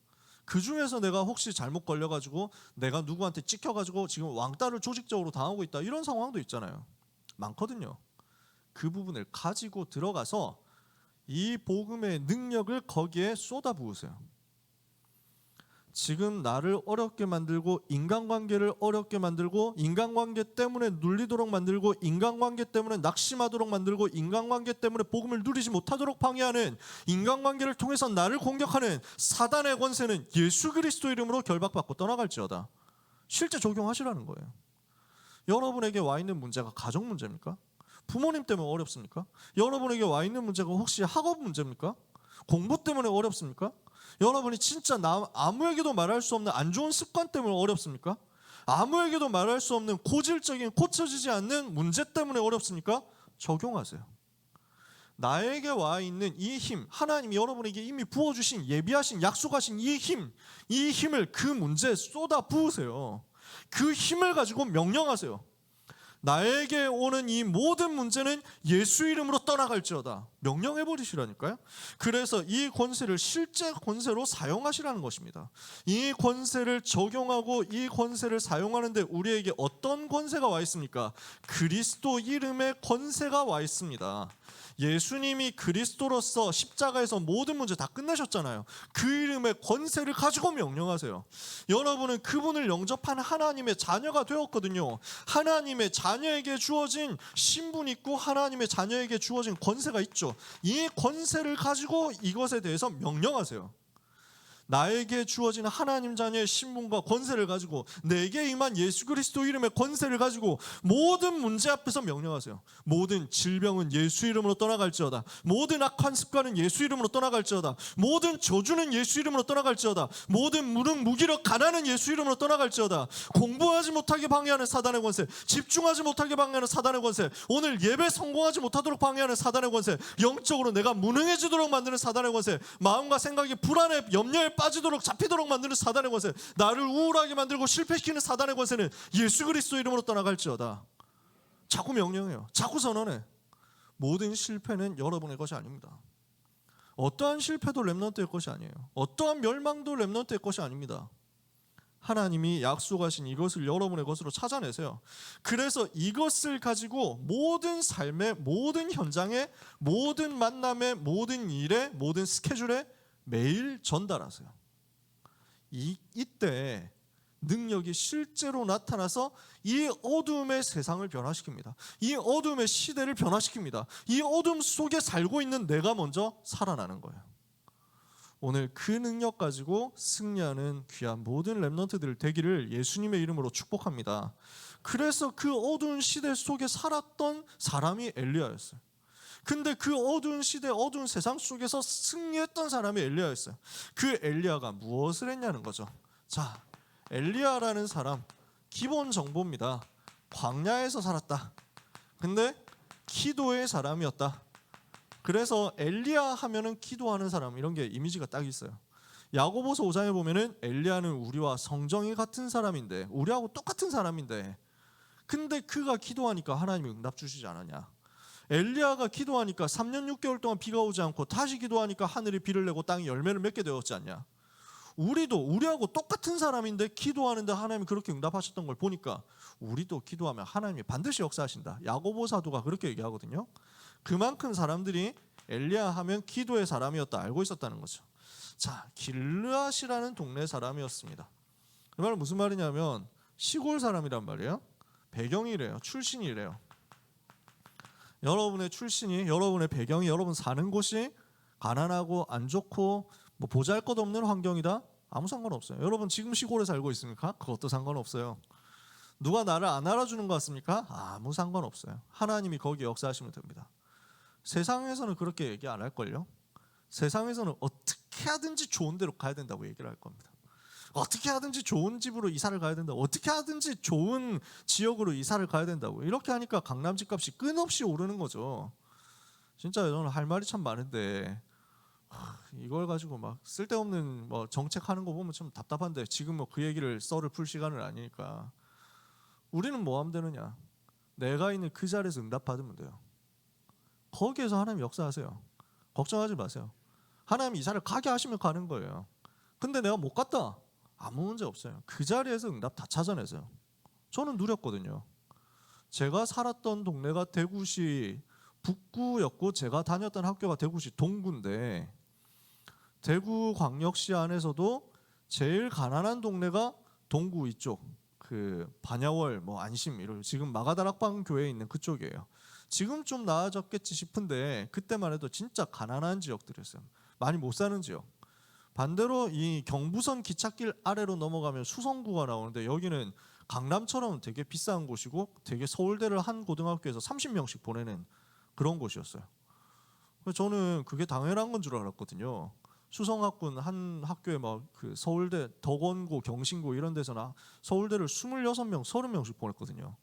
그 중에서 내가 혹시 잘못 걸려가지고 내가 누구한테 찍혀가지고 지금 왕따를 조직적으로 당하고 있다. 이런 상황도 있잖아요. 많거든요. 그 부분을 가지고 들어가서 이 복음의 능력을 거기에 쏟아부으세요. 지금 나를 어렵게 만들고 인간관계를 어렵게 만들고 인간관계 때문에 눌리도록 만들고 인간관계 때문에 낙심하도록 만들고 인간관계 때문에 복음을 누리지 못하도록 방해하는 인간관계를 통해서 나를 공격하는 사단의 권세는 예수 그리스도 이름으로 결박받고 떠나갈지어다. 실제 적용하시라는 거예요. 여러분에게 와 있는 문제가 가정 문제입니까? 부모님 때문에 어렵습니까? 여러분에게 와 있는 문제가 혹시 학업 문제입니까? 공부 때문에 어렵습니까? 여러분이 진짜 아무에게도 말할 수 없는 안 좋은 습관 때문에 어렵습니까? 아무에게도 말할 수 없는 고질적인 고쳐지지 않는 문제 때문에 어렵습니까? 적용하세요. 나에게 와 있는 이 힘, 하나님이 여러분에게 이미 부어주신 예비하신 약속하신 이 힘을 그 문제에 쏟아 부으세요. 그 힘을 가지고 명령하세요. 나에게 오는 이 모든 문제는 예수 이름으로 떠나갈지어다. 명령해 버리시라니까요. 그래서 이 권세를 실제 권세로 사용하시라는 것입니다. 이 권세를 적용하고 이 권세를 사용하는데 우리에게 어떤 권세가 와 있습니까? 그리스도 이름의 권세가 와 있습니다. 예수님이 그리스도로서 십자가에서 모든 문제 다 끝내셨잖아요. 그 이름의 권세를 가지고 명령하세요. 여러분은 그분을 영접한 하나님의 자녀가 되었거든요. 하나님의 자녀에게 주어진 신분이 있고 하나님의 자녀에게 주어진 권세가 있죠. 이 권세를 가지고 이것에 대해서 명령하세요. 나에게 주어진 하나님 자녀의 신분과 권세를 가지고 내게 임한 예수 그리스도 이름의 권세를 가지고 모든 문제 앞에서 명령하세요. 모든 질병은 예수 이름으로 떠나갈지어다. 모든 악한 습관은 예수 이름으로 떠나갈지어다. 모든 저주는 예수 이름으로 떠나갈지어다. 모든 무기력 가난은 예수 이름으로 떠나갈지어다. 공부하지 못하게 방해하는 사단의 권세, 집중하지 못하게 방해하는 사단의 권세, 오늘 예배 성공하지 못하도록 방해하는 사단의 권세, 영적으로 내가 무능해지도록 만드는 사단의 권세, 마음과 생각이 불안해 염려에 빠지도록 잡히도록 만드는 사단의 권세, 나를 우울하게 만들고 실패시키는 사단의 권세는 예수 그리스도 이름으로 떠나갈지어다. 자꾸 명령해요. 자꾸 선언해. 모든 실패는 여러분의 것이 아닙니다. 어떠한 실패도 렘넌트의 것이 아니에요. 어떠한 멸망도 렘넌트의 것이 아닙니다. 하나님이 약속하신 이것을 여러분의 것으로 찾아내세요. 그래서 이것을 가지고 모든 삶의 모든 현장에 모든 만남에 모든 일에 모든 스케줄에 매일 전달하세요. 이때 능력이 실제로 나타나서 이 어둠의 세상을 변화시킵니다. 이 어둠의 시대를 변화시킵니다. 이 어둠 속에 살고 있는 내가 먼저 살아나는 거예요. 오늘 그 능력 가지고 승리하는 귀한 모든 렘넌트들 되기를 예수님의 이름으로 축복합니다. 그래서 그 어두운 시대 속에 살았던 사람이 엘리야였어요. 근데 그 어두운 시대, 어두운 세상 속에서 승리했던 사람이 엘리야였어요. 그 엘리야가 무엇을 했냐는 거죠. 자, 엘리야라는 사람 기본 정보입니다. 광야에서 살았다. 근데 기도의 사람이었다. 그래서 엘리야 하면은 기도하는 사람, 이런 게 이미지가 딱 있어요. 야고보서 5장에 보면은 엘리야는 우리와 성정이 같은 사람인데, 우리하고 똑같은 사람인데, 근데 그가 기도하니까 하나님이 응답 주시지 않았냐. 엘리야가 기도하니까 3년 6개월 동안 비가 오지 않고 다시 기도하니까 하늘이 비를 내고 땅이 열매를 맺게 되었지 않냐. 우리하고 똑같은 사람인데 기도하는데 하나님이 그렇게 응답하셨던 걸 보니까 우리도 기도하면 하나님이 반드시 역사하신다. 야고보 사도가 그렇게 얘기하거든요. 그만큼 사람들이 엘리야 하면 기도의 사람이었다 알고 있었다는 거죠. 자, 길르앗이라는 동네 사람이었습니다. 그 말은 무슨 말이냐면 시골 사람이란 말이에요. 배경이 이래요. 출신이 이래요. 여러분의 출신이, 여러분의 배경이, 여러분 사는 곳이 가난하고 안 좋고 뭐 보잘것없는 환경이다? 아무 상관없어요. 여러분 지금 시골에 살고 있습니까? 그것도 상관없어요. 누가 나를 안 알아주는 것 같습니까? 아무 상관없어요. 하나님이 거기에 역사하시면 됩니다. 세상에서는 그렇게 얘기 안 할걸요? 세상에서는 어떻게 하든지 좋은 데로 가야 된다고 얘기를 할 겁니다. 어떻게 하든지 좋은 집으로 이사를 가야 된다. 어떻게 하든지 좋은 지역으로 이사를 가야 된다고. 이렇게 하니까 강남 집값이 끊임없이 오르는 거죠. 진짜 저는 할 말이 참 많은데 이걸 가지고 막 쓸데없는 뭐 정책하는 거 보면 좀 답답한데 지금 뭐 그 얘기를 썰을 풀 시간은 아니니까 우리는 뭐 하면 되느냐? 내가 있는 그 자리에서 응답받으면 돼요. 거기에서 하나님 역사하세요. 걱정하지 마세요. 하나님 이사를 가게 하시면 가는 거예요. 근데 내가 못 갔다. 아무 문제 없어요. 그 자리에서 응답 다 찾아내세요. 저는 누렸거든요. 제가 살았던 동네가 대구시 북구였고 제가 다녔던 학교가 대구시 동구인데 대구광역시 안에서도 제일 가난한 동네가 동구 이쪽 그 반야월 뭐 안심 이런 지금 마가다락방 교회에 있는 그쪽이에요. 지금 좀 나아졌겠지 싶은데 그때만 해도 진짜 가난한 지역들이었어요. 많이 못 사는 지역. 반대로 이 경부선 기찻길 아래로 넘어가면 수성구가 나오는데 여기는 강남처럼 되게 비싼 곳이고 되게 서울대를 한 고등학교에서 30명씩 보내는 그런 곳이었어요. 그래서 저는 그게 당연한 건 줄 알았거든요. 수성학군 한 학교에 막 그 서울대 덕원고 경신고 이런 데서나 서울대를 26명 30명씩 보냈거든요.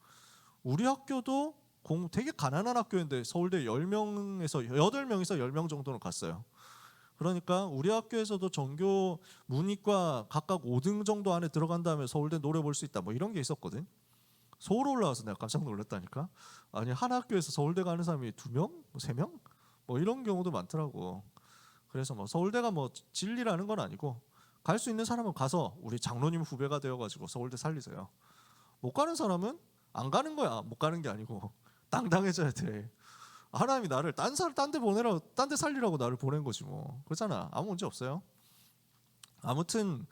우리 학교도 되게 가난한 학교인데 서울대 10명에서 8명에서 10명 정도는 갔어요. 그러니까 우리 학교에서도 전교 문이과 각각 5등 정도 안에 들어간 다음에 서울대 노려볼 수 있다 뭐 이런 게 있었거든. 서울 올라와서 내가 깜짝 놀랐다니까. 아니 한 학교에서 서울대 가는 사람이 2명? 3명? 뭐 이런 경우도 많더라고. 그래서 뭐 서울대가 뭐 진리라는 건 아니고 갈 수 있는 사람은 가서 우리 장로님 후배가 되어가지고 서울대 살리세요. 못 가는 사람은 안 가는 거야. 못 가는 게 아니고 당당해져야 돼. 하나님이 나를 딴 데 보내라고 딴 데 살리라고 나를 보낸 거지 뭐. 그렇잖아. 아무 문제 없어요. 아무튼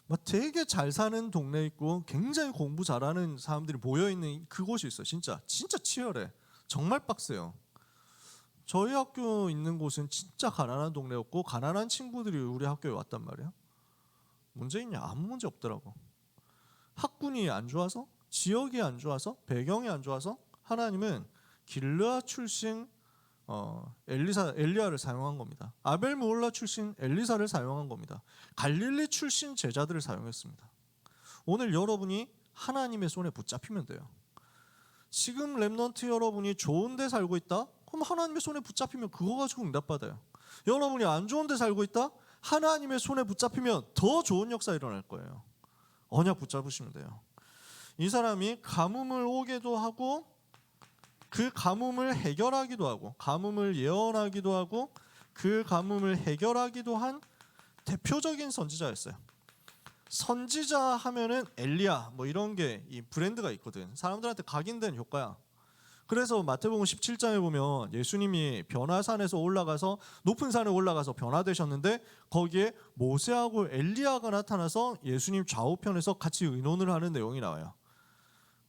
뭐 되게 잘 사는 동네 있고 굉장히 공부 잘하는 사람들이 모여 있는 그곳이 있어요. 진짜 치열해. 정말 빡세요. 저희 학교 있는 곳은 진짜 가난한 동네였고 가난한 친구들이 우리 학교에 왔단 말이에요. 문제 있냐? 아무 문제 없더라고. 학군이 안 좋아서, 지역이 안 좋아서, 배경이 안 좋아서 하나님은 길르아 출신 엘리야를 사용한 겁니다. 아벨 무홀라 출신 엘리사를 사용한 겁니다. 갈릴리 출신 제자들을 사용했습니다. 오늘 여러분이 하나님의 손에 붙잡히면 돼요. 지금 렘넌트 여러분이 좋은 데 살고 있다? 그럼 하나님의 손에 붙잡히면 그거 가지고 응답받아요. 여러분이 안 좋은 데 살고 있다? 하나님의 손에 붙잡히면 더 좋은 역사 일어날 거예요. 언약 붙잡으시면 돼요. 이 사람이 가뭄을 오게도 하고 그 가뭄을 해결하기도 하고 가뭄을 예언하기도 하고 그 가뭄을 해결하기도 한 대표적인 선지자였어요. 선지자 하면은 엘리야 뭐 이런 게 이 브랜드가 있거든. 사람들한테 각인된 효과야. 그래서 마태복음 17장에 보면 예수님이 변화산에서 올라가서 높은 산에 올라가서 변화되셨는데 거기에 모세하고 엘리야가 나타나서 예수님 좌우편에서 같이 의논을 하는 내용이 나와요.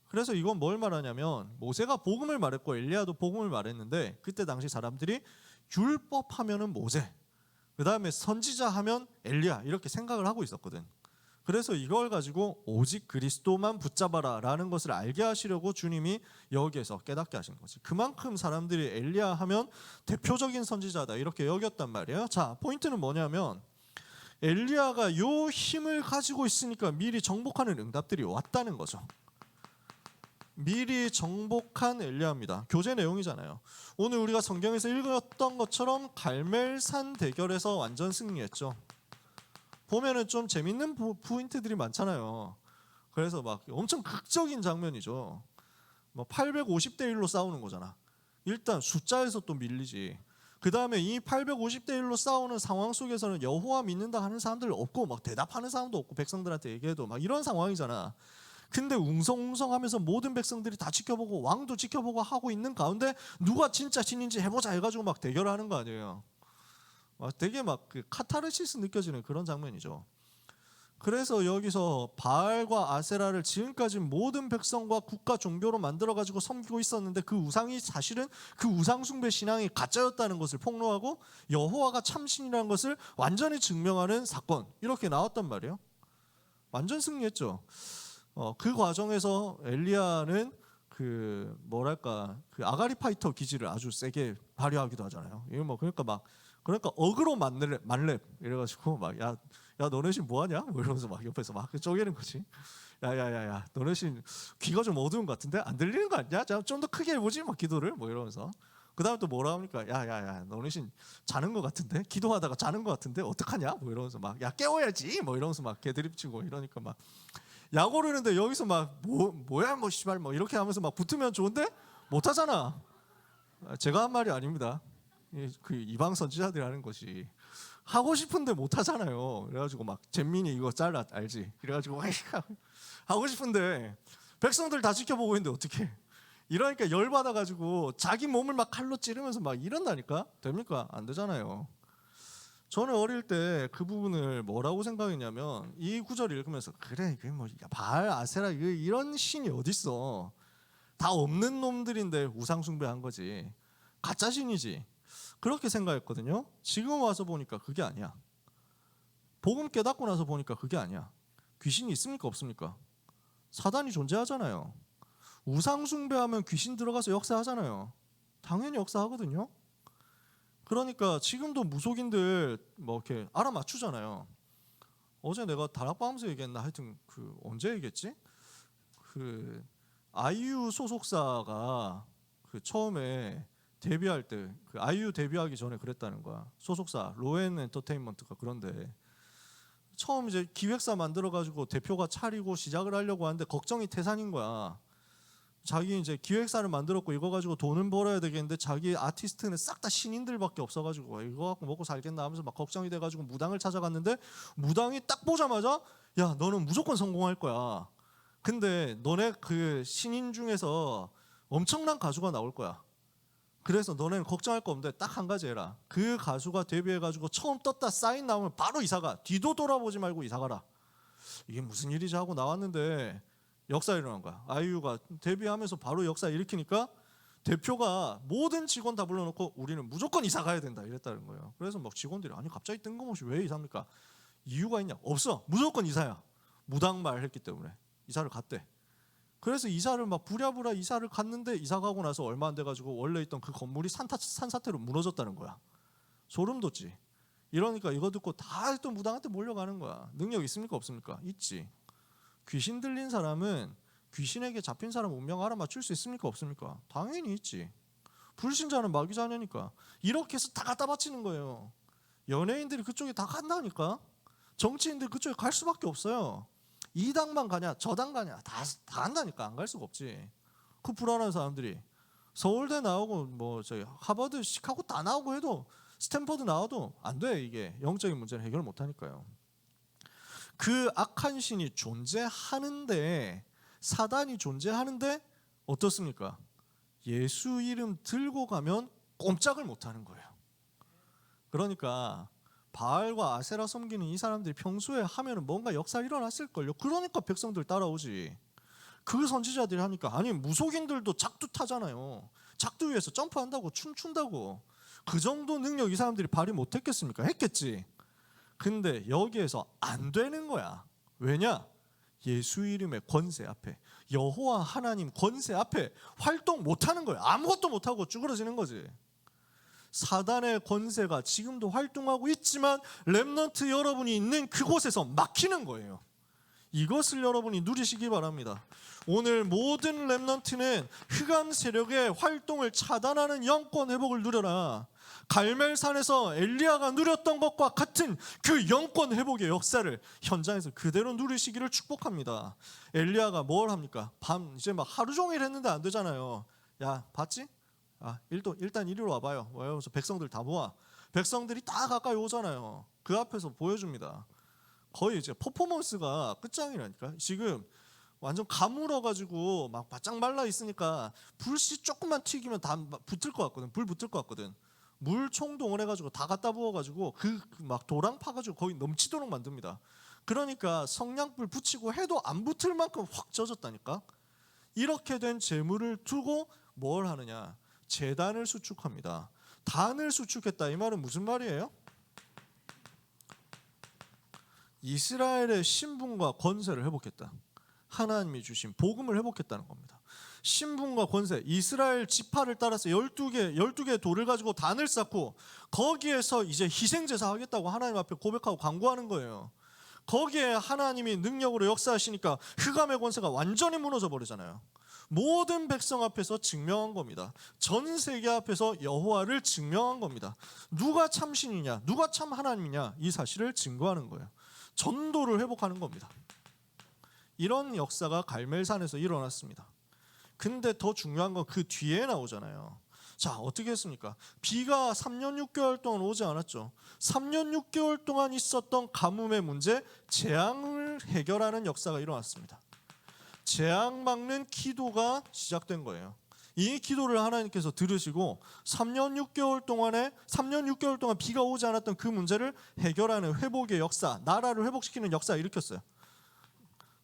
그래서 이건 뭘 말하냐면 모세가 복음을 말했고 엘리야도 복음을 말했는데 그때 당시 사람들이 율법 하면은 모세, 그 다음에 선지자 하면 엘리야 이렇게 생각을 하고 있었거든. 그래서 이걸 가지고 오직 그리스도만 붙잡아라 라는 것을 알게 하시려고 주님이 여기에서 깨닫게 하신 거지. 그만큼 사람들이 엘리야 하면 대표적인 선지자다 이렇게 여겼단 말이에요. 자, 포인트는 뭐냐면 엘리야가 요 힘을 가지고 있으니까 미리 정복하는 응답들이 왔다는 거죠. 미리 정복한 엘리야입니다. 교재 내용이잖아요. 오늘 우리가 성경에서 읽었던 것처럼 갈멜산 대결에서 완전 승리했죠. 보면은 좀 재밌는 포인트들이 많잖아요. 그래서 막 엄청 극적인 장면이죠. 뭐 850대 1로 싸우는 거잖아. 일단 숫자에서 또 밀리지. 그 다음에 이 850대 1로 싸우는 상황 속에서는 여호와 믿는다 하는 사람들 없고 막 대답하는 사람도 없고 백성들한테 얘기해도 막 이런 상황이잖아. 근데 웅성웅성하면서 모든 백성들이 다 지켜보고 왕도 지켜보고 하고 있는 가운데 누가 진짜 신인지 해보자 해가지고 막 대결하는 거 아니에요. 되게 막 그 카타르시스 느껴지는 그런 장면이죠. 그래서 여기서 바알과 아세라를 지금까지 모든 백성과 국가 종교로 만들어가지고 섬기고 있었는데 그 우상이 사실은 그 우상숭배 신앙이 가짜였다는 것을 폭로하고 여호와가 참신이라는 것을 완전히 증명하는 사건 이렇게 나왔단 말이에요. 완전 승리했죠. 그 과정에서 엘리야는 그 뭐랄까 그 아가리 파이터 기질을 아주 세게 발휘하기도 하잖아요. 이거 뭐 그러니까 어그로 만렙 이래가지고 막 야 야 너네 신 뭐하냐? 뭐 이러면서 막 옆에서 막 쪼개는 거지. 야야야야 너네 신 귀가 좀 어두운 것 같은데 안 들리는 거 아니야? 좀 더 크게 해보지 막 기도를 뭐 이러면서. 그 다음에 또 뭐라 합니까? 야야야 너네 신 자는 것 같은데 기도하다가 자는 것 같은데 어떡하냐? 뭐 이러면서 막 야 깨워야지 뭐 이러면서 막 개드립치고 이러니까 막 약 오르는데 여기서 막 뭐야 뭐 씨발 뭐 이렇게 하면서 막 붙으면 좋은데 못 하잖아. 제가 한 말이 아닙니다. 그 이방 선지자들이 하는 것이 하고 싶은데 못 하잖아요. 그래가지고 막 잼민이 이거 잘라 알지? 그래가지고 하고 싶은데 백성들 다 지켜보고 있는데 어떻게? 이러니까 열 받아가지고 자기 몸을 막 칼로 찌르면서 막 이런다니까 됩니까? 안 되잖아요. 저는 어릴 때 그 부분을 뭐라고 생각했냐면 이 구절 읽으면서 그래 그게 뭐 바알 아세라 이런 신이 어딨어? 다 없는 놈들인데 우상 숭배한 거지. 가짜 신이지. 그렇게 생각했거든요. 지금 와서 보니까 그게 아니야. 복음 깨닫고 나서 보니까 그게 아니야. 귀신이 있습니까 없습니까? 사단이 존재하잖아요. 우상 숭배하면 귀신 들어가서 역사하잖아요. 당연히 역사하거든요. 그러니까 지금도 무속인들 뭐 이렇게 알아맞추잖아요. 어제 내가 다락방에서 얘기했나 하여튼 그 언제 얘기했지? 그 아이유 소속사가 그 처음에 데뷔할 때 그 아이유 데뷔하기 전에 그랬다는 거야. 소속사 로엔 엔터테인먼트가. 그런데 처음 이제 기획사 만들어 가지고 대표가 차리고 시작을 하려고 하는데 걱정이 태산인 거야. 자기 이제 기획사를 만들었고 이거 가지고 돈은 벌어야 되겠는데 자기 아티스트는 싹 다 신인들밖에 없어가지고 이거 갖고 먹고 살겠나 하면서 막 걱정이 돼가지고 무당을 찾아갔는데 무당이 딱 보자마자 야 너는 무조건 성공할 거야. 근데 너네 그 신인 중에서 엄청난 가수가 나올 거야. 그래서 너네는 걱정할 거 없는데 딱 한 가지 해라. 그 가수가 데뷔해가지고 처음 떴다 사인 나오면 바로 이사가. 뒤도 돌아보지 말고 이사가라. 이게 무슨 일이지 하고 나왔는데 역사 일어난 거야. 아이유가 데뷔하면서 바로 역사 일으키니까 대표가 모든 직원 다 불러놓고 우리는 무조건 이사 가야 된다 이랬다는 거예요. 그래서 막 직원들이 아니 갑자기 뜬금없이 왜 이사입니까? 이유가 있냐? 없어. 무조건 이사야. 무당말 했기 때문에 이사를 갔대. 그래서 이사를 막 부랴부랴 이사를 갔는데 이사 가고 나서 얼마 안 돼가지고 원래 있던 그 건물이 산사태로 무너졌다는 거야. 소름 돋지. 이러니까 이거 듣고 다 또 무당한테 몰려가는 거야. 능력 있습니까 없습니까? 있지. 귀신 들린 사람은 귀신에게 잡힌 사람 운명 알아맞출 수 있습니까 없습니까? 당연히 있지. 불신자는 마귀 자녀니까. 이렇게 해서 다 갖다 바치는 거예요. 연예인들이 그쪽에 다 간다니까. 정치인들 그쪽에 갈 수밖에 없어요. 이 당만 가냐 저 당 가냐 다 간다니까. 안 갈 수가 없지. 그 불안한 사람들이 서울대 나오고 뭐 저희 하버드 시카고 다 나오고 해도 스탠퍼드 나와도 안 돼. 이게 영적인 문제는 해결 못 하니까요. 그 악한 신이 존재하는데 사단이 존재하는데 어떻습니까? 예수 이름 들고 가면 꼼짝을 못하는 거예요. 그러니까 바알과 아세라 섬기는 이 사람들이 평소에 하면은 뭔가 역사 일어났을걸요. 그러니까 백성들 따라오지. 그 선지자들이 하니까 아니 무속인들도 작두 타잖아요. 작두 위에서 점프한다고 춤춘다고. 그 정도 능력 이 사람들이 발휘 못했겠습니까? 했겠지. 근데 여기에서 안 되는 거야. 왜냐? 예수 이름의 권세 앞에, 여호와 하나님 권세 앞에 활동 못하는 거야. 아무것도 못하고 쭈그러지는 거지. 사단의 권세가 지금도 활동하고 있지만 렘넌트 여러분이 있는 그곳에서 막히는 거예요. 이것을 여러분이 누리시기 바랍니다. 오늘 모든 렘넌트는 흑암 세력의 활동을 차단하는 영권 회복을 누려라. 갈멜산에서 엘리야가 누렸던 것과 같은 그 영권 회복의 역사를 현장에서 그대로 누리시기를 축복합니다. 엘리야가 뭘 합니까? 밤 이제 막 하루 종일 했는데 안 되잖아요. 야 봤지? 일단 이리로 와봐요. 그래서 백성들 다 모아. 백성들이 다 가까이 오잖아요. 그 앞에서 보여줍니다. 거의 이제 퍼포먼스가 끝장이라니까. 지금 완전 가물어가지고 막 바짝 말라 있으니까 불씨 조금만 튀기면 다 붙을 것 같거든. 불 붙을 것 같거든. 물 총동을 해가지고 다 갖다 부어가지고 그 막 도랑 파가지고 거의 넘치도록 만듭니다. 그러니까 성냥불 붙이고 해도 안 붙을 만큼 확 젖었다니까. 이렇게 된 재물을 두고 뭘 하느냐? 제단을 수축합니다. 단을 수축했다. 이 말은 무슨 말이에요? 이스라엘의 신분과 권세를 회복했다. 하나님이 주신 복음을 회복했다는 겁니다. 신분과 권세, 이스라엘 지파를 따라서 12개의 돌을 가지고 단을 쌓고 거기에서 이제 희생제사 하겠다고 하나님 앞에 고백하고 간구하는 거예요. 거기에 하나님이 능력으로 역사하시니까 흑암의 권세가 완전히 무너져 버리잖아요. 모든 백성 앞에서 증명한 겁니다. 전 세계 앞에서 여호와를 증명한 겁니다. 누가 참 신이냐, 누가 참 하나님이냐, 이 사실을 증거하는 거예요. 전도를 회복하는 겁니다. 이런 역사가 갈멜산에서 일어났습니다. 근데 더 중요한 건 그 뒤에 나오잖아요. 자, 어떻게 했습니까? 비가 3년 6개월 동안 오지 않았죠. 3년 6개월 동안 있었던 가뭄의 문제, 재앙을 해결하는 역사가 일어났습니다. 재앙 막는 기도가 시작된 거예요. 이 기도를 하나님께서 들으시고 3년 6개월 동안 비가 오지 않았던 그 문제를 해결하는 회복의 역사, 나라를 회복시키는 역사를 일으켰어요.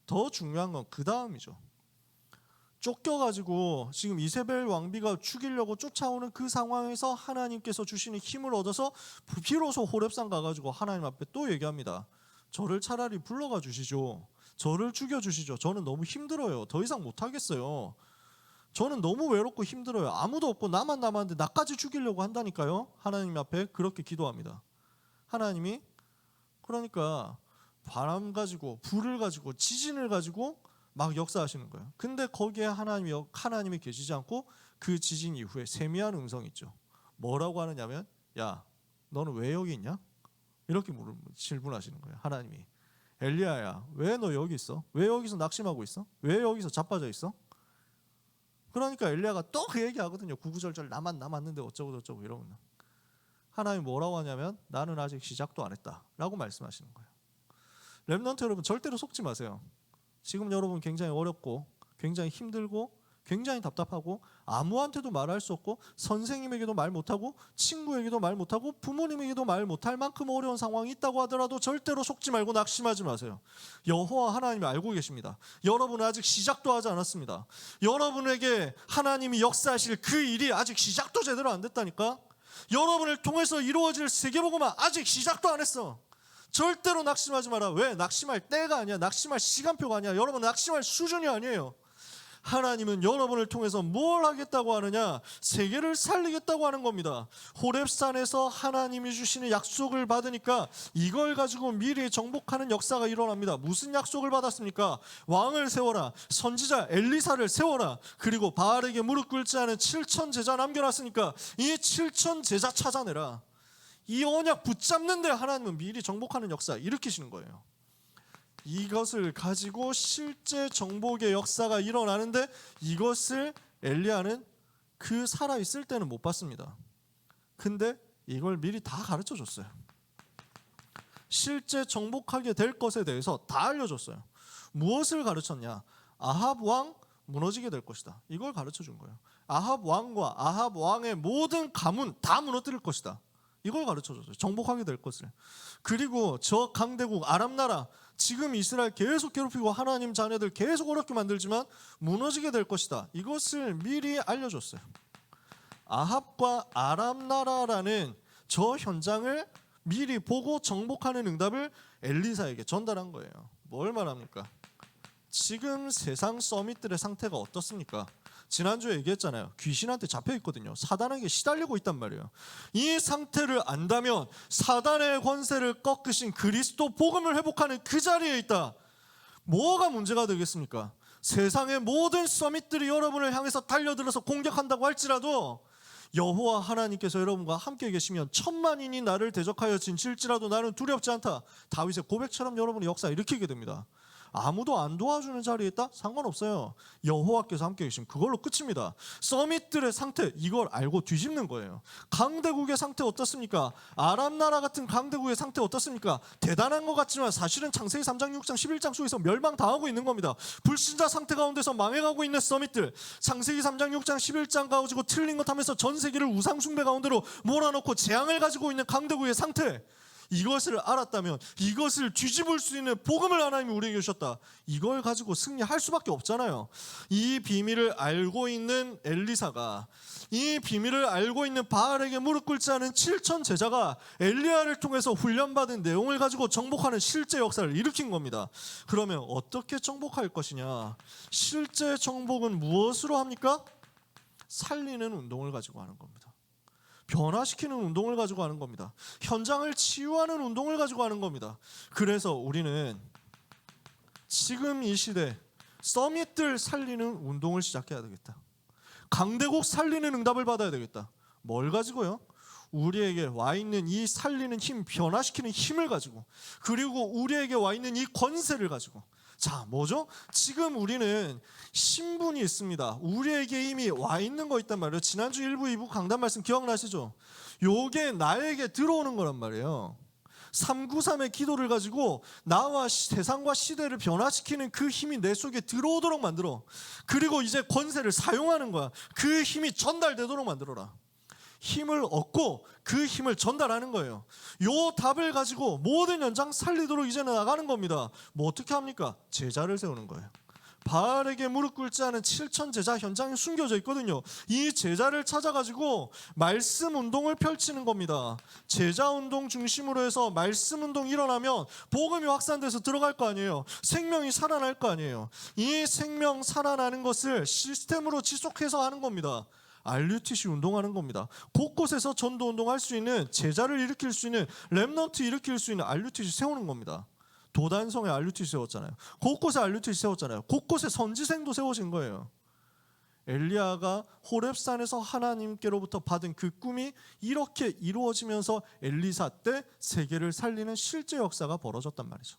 더 중요한 건 그 다음이죠. 쫓겨가지고 지금 이세벨 왕비가 죽이려고 쫓아오는 그 상황에서 하나님께서 주시는 힘을 얻어서 비로소 호렙산 가가지고 하나님 앞에 또 얘기합니다. 저를 차라리 불러가 주시죠. 저를 죽여주시죠. 저는 너무 힘들어요. 더 이상 못하겠어요. 저는 너무 외롭고 힘들어요. 아무도 없고 나만 남았는데 나까지 죽이려고 한다니까요. 하나님 앞에 그렇게 기도합니다. 하나님이 그러니까 바람 가지고 불을 가지고 지진을 가지고 막 역사하시는 거예요. 근데 거기에 하나님이 계시지 않고 그 지진 이후에 세미한 음성이 있죠. 뭐라고 하느냐면 야 너는 왜 여기 있냐? 이렇게 질문하시는 거예요. 하나님이 엘리야야 왜 너 여기 있어? 왜 여기서 낙심하고 있어? 왜 여기서 자빠져 있어? 그러니까 엘리야가 또 그 얘기하거든요. 구구절절 나만 남았는데 어쩌고 저쩌고 이러면 하나님이 뭐라고 하냐면 나는 아직 시작도 안 했다 라고 말씀하시는 거예요. 렘넌트 여러분 절대로 속지 마세요. 지금 여러분 굉장히 어렵고 굉장히 힘들고 굉장히 답답하고 아무한테도 말할 수 없고 선생님에게도 말 못하고 친구에게도 말 못하고 부모님에게도 말 못할 만큼 어려운 상황이 있다고 하더라도 절대로 속지 말고 낙심하지 마세요. 여호와 하나님이 알고 계십니다. 여러분은 아직 시작도 하지 않았습니다. 여러분에게 하나님이 역사하실 그 일이 아직 시작도 제대로 안 됐다니까. 여러분을 통해서 이루어질 세계복음은 아직 시작도 안 했어. 절대로 낙심하지 마라. 왜? 낙심할 때가 아니야. 낙심할 시간표가 아니야. 여러분 낙심할 수준이 아니에요. 하나님은 여러분을 통해서 뭘 하겠다고 하느냐? 세계를 살리겠다고 하는 겁니다. 호렙산에서 하나님이 주시는 약속을 받으니까 이걸 가지고 미리 정복하는 역사가 일어납니다. 무슨 약속을 받았습니까? 왕을 세워라. 선지자 엘리사를 세워라. 그리고 바알에게 무릎 꿇지 않은 7천 제자 남겨놨으니까 이 7천 제자 찾아내라. 이 언약 붙잡는데 하나님은 미리 정복하는 역사 일으키시는 거예요. 이것을 가지고 실제 정복의 역사가 일어나는데 이것을 엘리야는 그 살아있을 때는 못 봤습니다. 근데 이걸 미리 다 가르쳐 줬어요. 실제 정복하게 될 것에 대해서 다 알려줬어요. 무엇을 가르쳤냐? 아합 왕 무너지게 될 것이다. 이걸 가르쳐 준 거예요. 아합 왕과 아합 왕의 모든 가문 다 무너뜨릴 것이다. 이걸 가르쳐줬어요. 정복하게 될 것을. 그리고 저 강대국 아람 나라 지금 이스라엘 계속 괴롭히고 하나님 자녀들 계속 어렵게 만들지만 무너지게 될 것이다. 이것을 미리 알려줬어요. 아합과 아람 나라라는 저 현장을 미리 보고 정복하는 응답을 엘리사에게 전달한 거예요. 뭘 말합니까? 지금 세상 서밋들의 상태가 어떻습니까? 지난주에 얘기했잖아요. 귀신한테 잡혀있거든요. 사단에게 시달리고 있단 말이에요. 이 상태를 안다면 사단의 권세를 꺾으신 그리스도 복음을 회복하는 그 자리에 있다. 뭐가 문제가 되겠습니까? 세상의 모든 서밋들이 여러분을 향해서 달려들어서 공격한다고 할지라도 여호와 하나님께서 여러분과 함께 계시면 천만인이 나를 대적하여 진칠지라도 나는 두렵지 않다. 다윗의 고백처럼 여러분의 역사 일으키게 됩니다. 아무도 안 도와주는 자리에 있다? 상관없어요. 여호와께서 함께 계시면 그걸로 끝입니다. 서밋들의 상태 이걸 알고 뒤집는 거예요. 강대국의 상태 어떻습니까? 아람 나라 같은 강대국의 상태 어떻습니까? 대단한 것 같지만 사실은 창세기 3장 6장 11장 속에서 멸망당하고 있는 겁니다. 불신자 상태 가운데서 망해가고 있는 서밋들, 창세기 3장 6장 11장 가지고 틀린 것 하면서 전 세계를 우상 숭배 가운데로 몰아넣고 재앙을 가지고 있는 강대국의 상태, 이것을 알았다면 이것을 뒤집을 수 있는 복음을 하나님이 우리에게 주셨다. 이걸 가지고 승리할 수밖에 없잖아요. 이 비밀을 알고 있는 엘리사가, 이 비밀을 알고 있는 바알에게 무릎 꿇지 않은 7천 제자가 엘리야를 통해서 훈련받은 내용을 가지고 정복하는 실제 역사를 일으킨 겁니다. 그러면 어떻게 정복할 것이냐? 실제 정복은 무엇으로 합니까? 살리는 운동을 가지고 하는 겁니다. 변화시키는 운동을 가지고 하는 겁니다. 현장을 치유하는 운동을 가지고 하는 겁니다. 그래서 우리는 지금 이 시대 서밋들 살리는 운동을 시작해야 되겠다. 강대국 살리는 응답을 받아야 되겠다. 뭘 가지고요? 우리에게 와 있는 이 살리는 힘, 변화시키는 힘을 가지고, 그리고 우리에게 와 있는 이 권세를 가지고. 자, 뭐죠? 지금 우리는 신분이 있습니다. 우리에게 이미 와 있는 거 있단 말이에요. 지난주 1부, 2부 강단 말씀 기억나시죠? 요게 나에게 들어오는 거란 말이에요. 393의 기도를 가지고 나와 세상과 시대를 변화시키는 그 힘이 내 속에 들어오도록 만들어. 그리고 이제 권세를 사용하는 거야. 그 힘이 전달되도록 만들어라. 힘을 얻고 그 힘을 전달하는 거예요. 요 답을 가지고 모든 현장 살리도록 이제는 나가는 겁니다. 뭐 어떻게 합니까? 제자를 세우는 거예요. 바알에게 무릎 꿇지 않은 7천 제자 현장에 숨겨져 있거든요. 이 제자를 찾아가지고 말씀 운동을 펼치는 겁니다. 제자 운동 중심으로 해서 말씀 운동 일어나면 복음이 확산돼서 들어갈 거 아니에요. 생명이 살아날 거 아니에요. 이 생명 살아나는 것을 시스템으로 지속해서 하는 겁니다. RUTC 운동하는 겁니다. 곳곳에서 전도 운동할 수 있는, 제자를 일으킬 수 있는, 렘넌트 일으킬 수 있는 RUTC 세우는 겁니다. 도단성에 RUTC 세웠잖아요. 곳곳에 RUTC 세웠잖아요. 곳곳에 선지생도 세워진 거예요. 엘리야가 호렙산에서 하나님께로부터 받은 그 꿈이 이렇게 이루어지면서 엘리사 때 세계를 살리는 실제 역사가 벌어졌단 말이죠.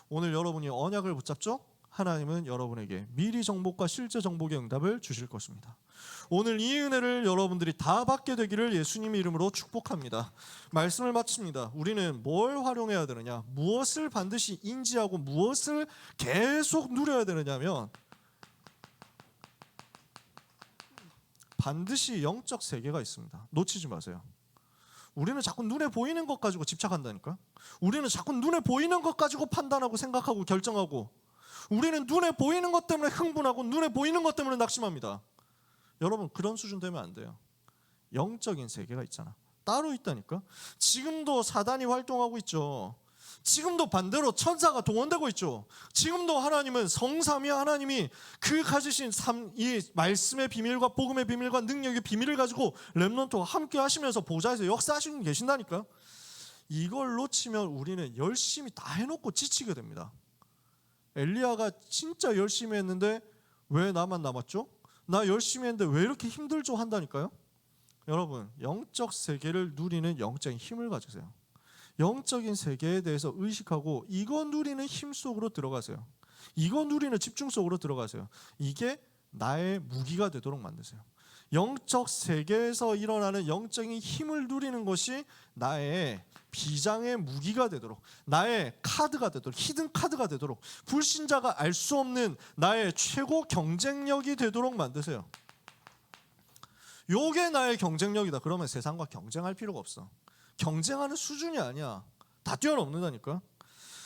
오늘 여러분이 언약을 붙잡죠? 하나님은 여러분에게 미리 정복과 실제 정복의 응답을 주실 것입니다. 오늘 이 은혜를 여러분들이 다 받게 되기를 예수님의 이름으로 축복합니다. 말씀을 마칩니다. 우리는 뭘 활용해야 되느냐, 무엇을 반드시 인지하고 무엇을 계속 누려야 되느냐면 반드시 영적 세계가 있습니다. 놓치지 마세요. 우리는 자꾸 눈에 보이는 것 가지고 집착한다니까. 우리는 자꾸 눈에 보이는 것 가지고 판단하고 생각하고 결정하고, 우리는 눈에 보이는 것 때문에 흥분하고 눈에 보이는 것 때문에 낙심합니다. 여러분, 그런 수준 되면 안 돼요. 영적인 세계가 있잖아. 따로 있다니까. 지금도 사단이 활동하고 있죠. 지금도 반대로 천사가 동원되고 있죠. 지금도 하나님은 성삼위 하나님이 그 가지신 이 말씀의 비밀과 복음의 비밀과 능력의 비밀을 가지고 렘넌트와 함께 하시면서 보좌에서 역사하시고 계신다니까. 이걸 놓치면 우리는 열심히 다 해놓고 지치게 됩니다. 엘리야가 진짜 열심히 했는데 왜 나만 남았죠? 나 열심히 했는데 왜 이렇게 힘들죠? 한다니까요. 여러분, 영적 세계를 누리는 영적인 힘을 가지세요. 영적인 세계에 대해서 의식하고 이거 누리는 힘 속으로 들어가세요. 이거 누리는 집중 속으로 들어가세요. 이게 나의 무기가 되도록 만드세요. 영적 세계에서 일어나는 영적인 힘을 누리는 것이 나의 비장의 무기가 되도록, 나의 카드가 되도록, 히든 카드가 되도록, 불신자가 알 수 없는 나의 최고 경쟁력이 되도록 만드세요. 요게 나의 경쟁력이다. 그러면 세상과 경쟁할 필요가 없어. 경쟁하는 수준이 아니야. 다 뛰어넘는다니까.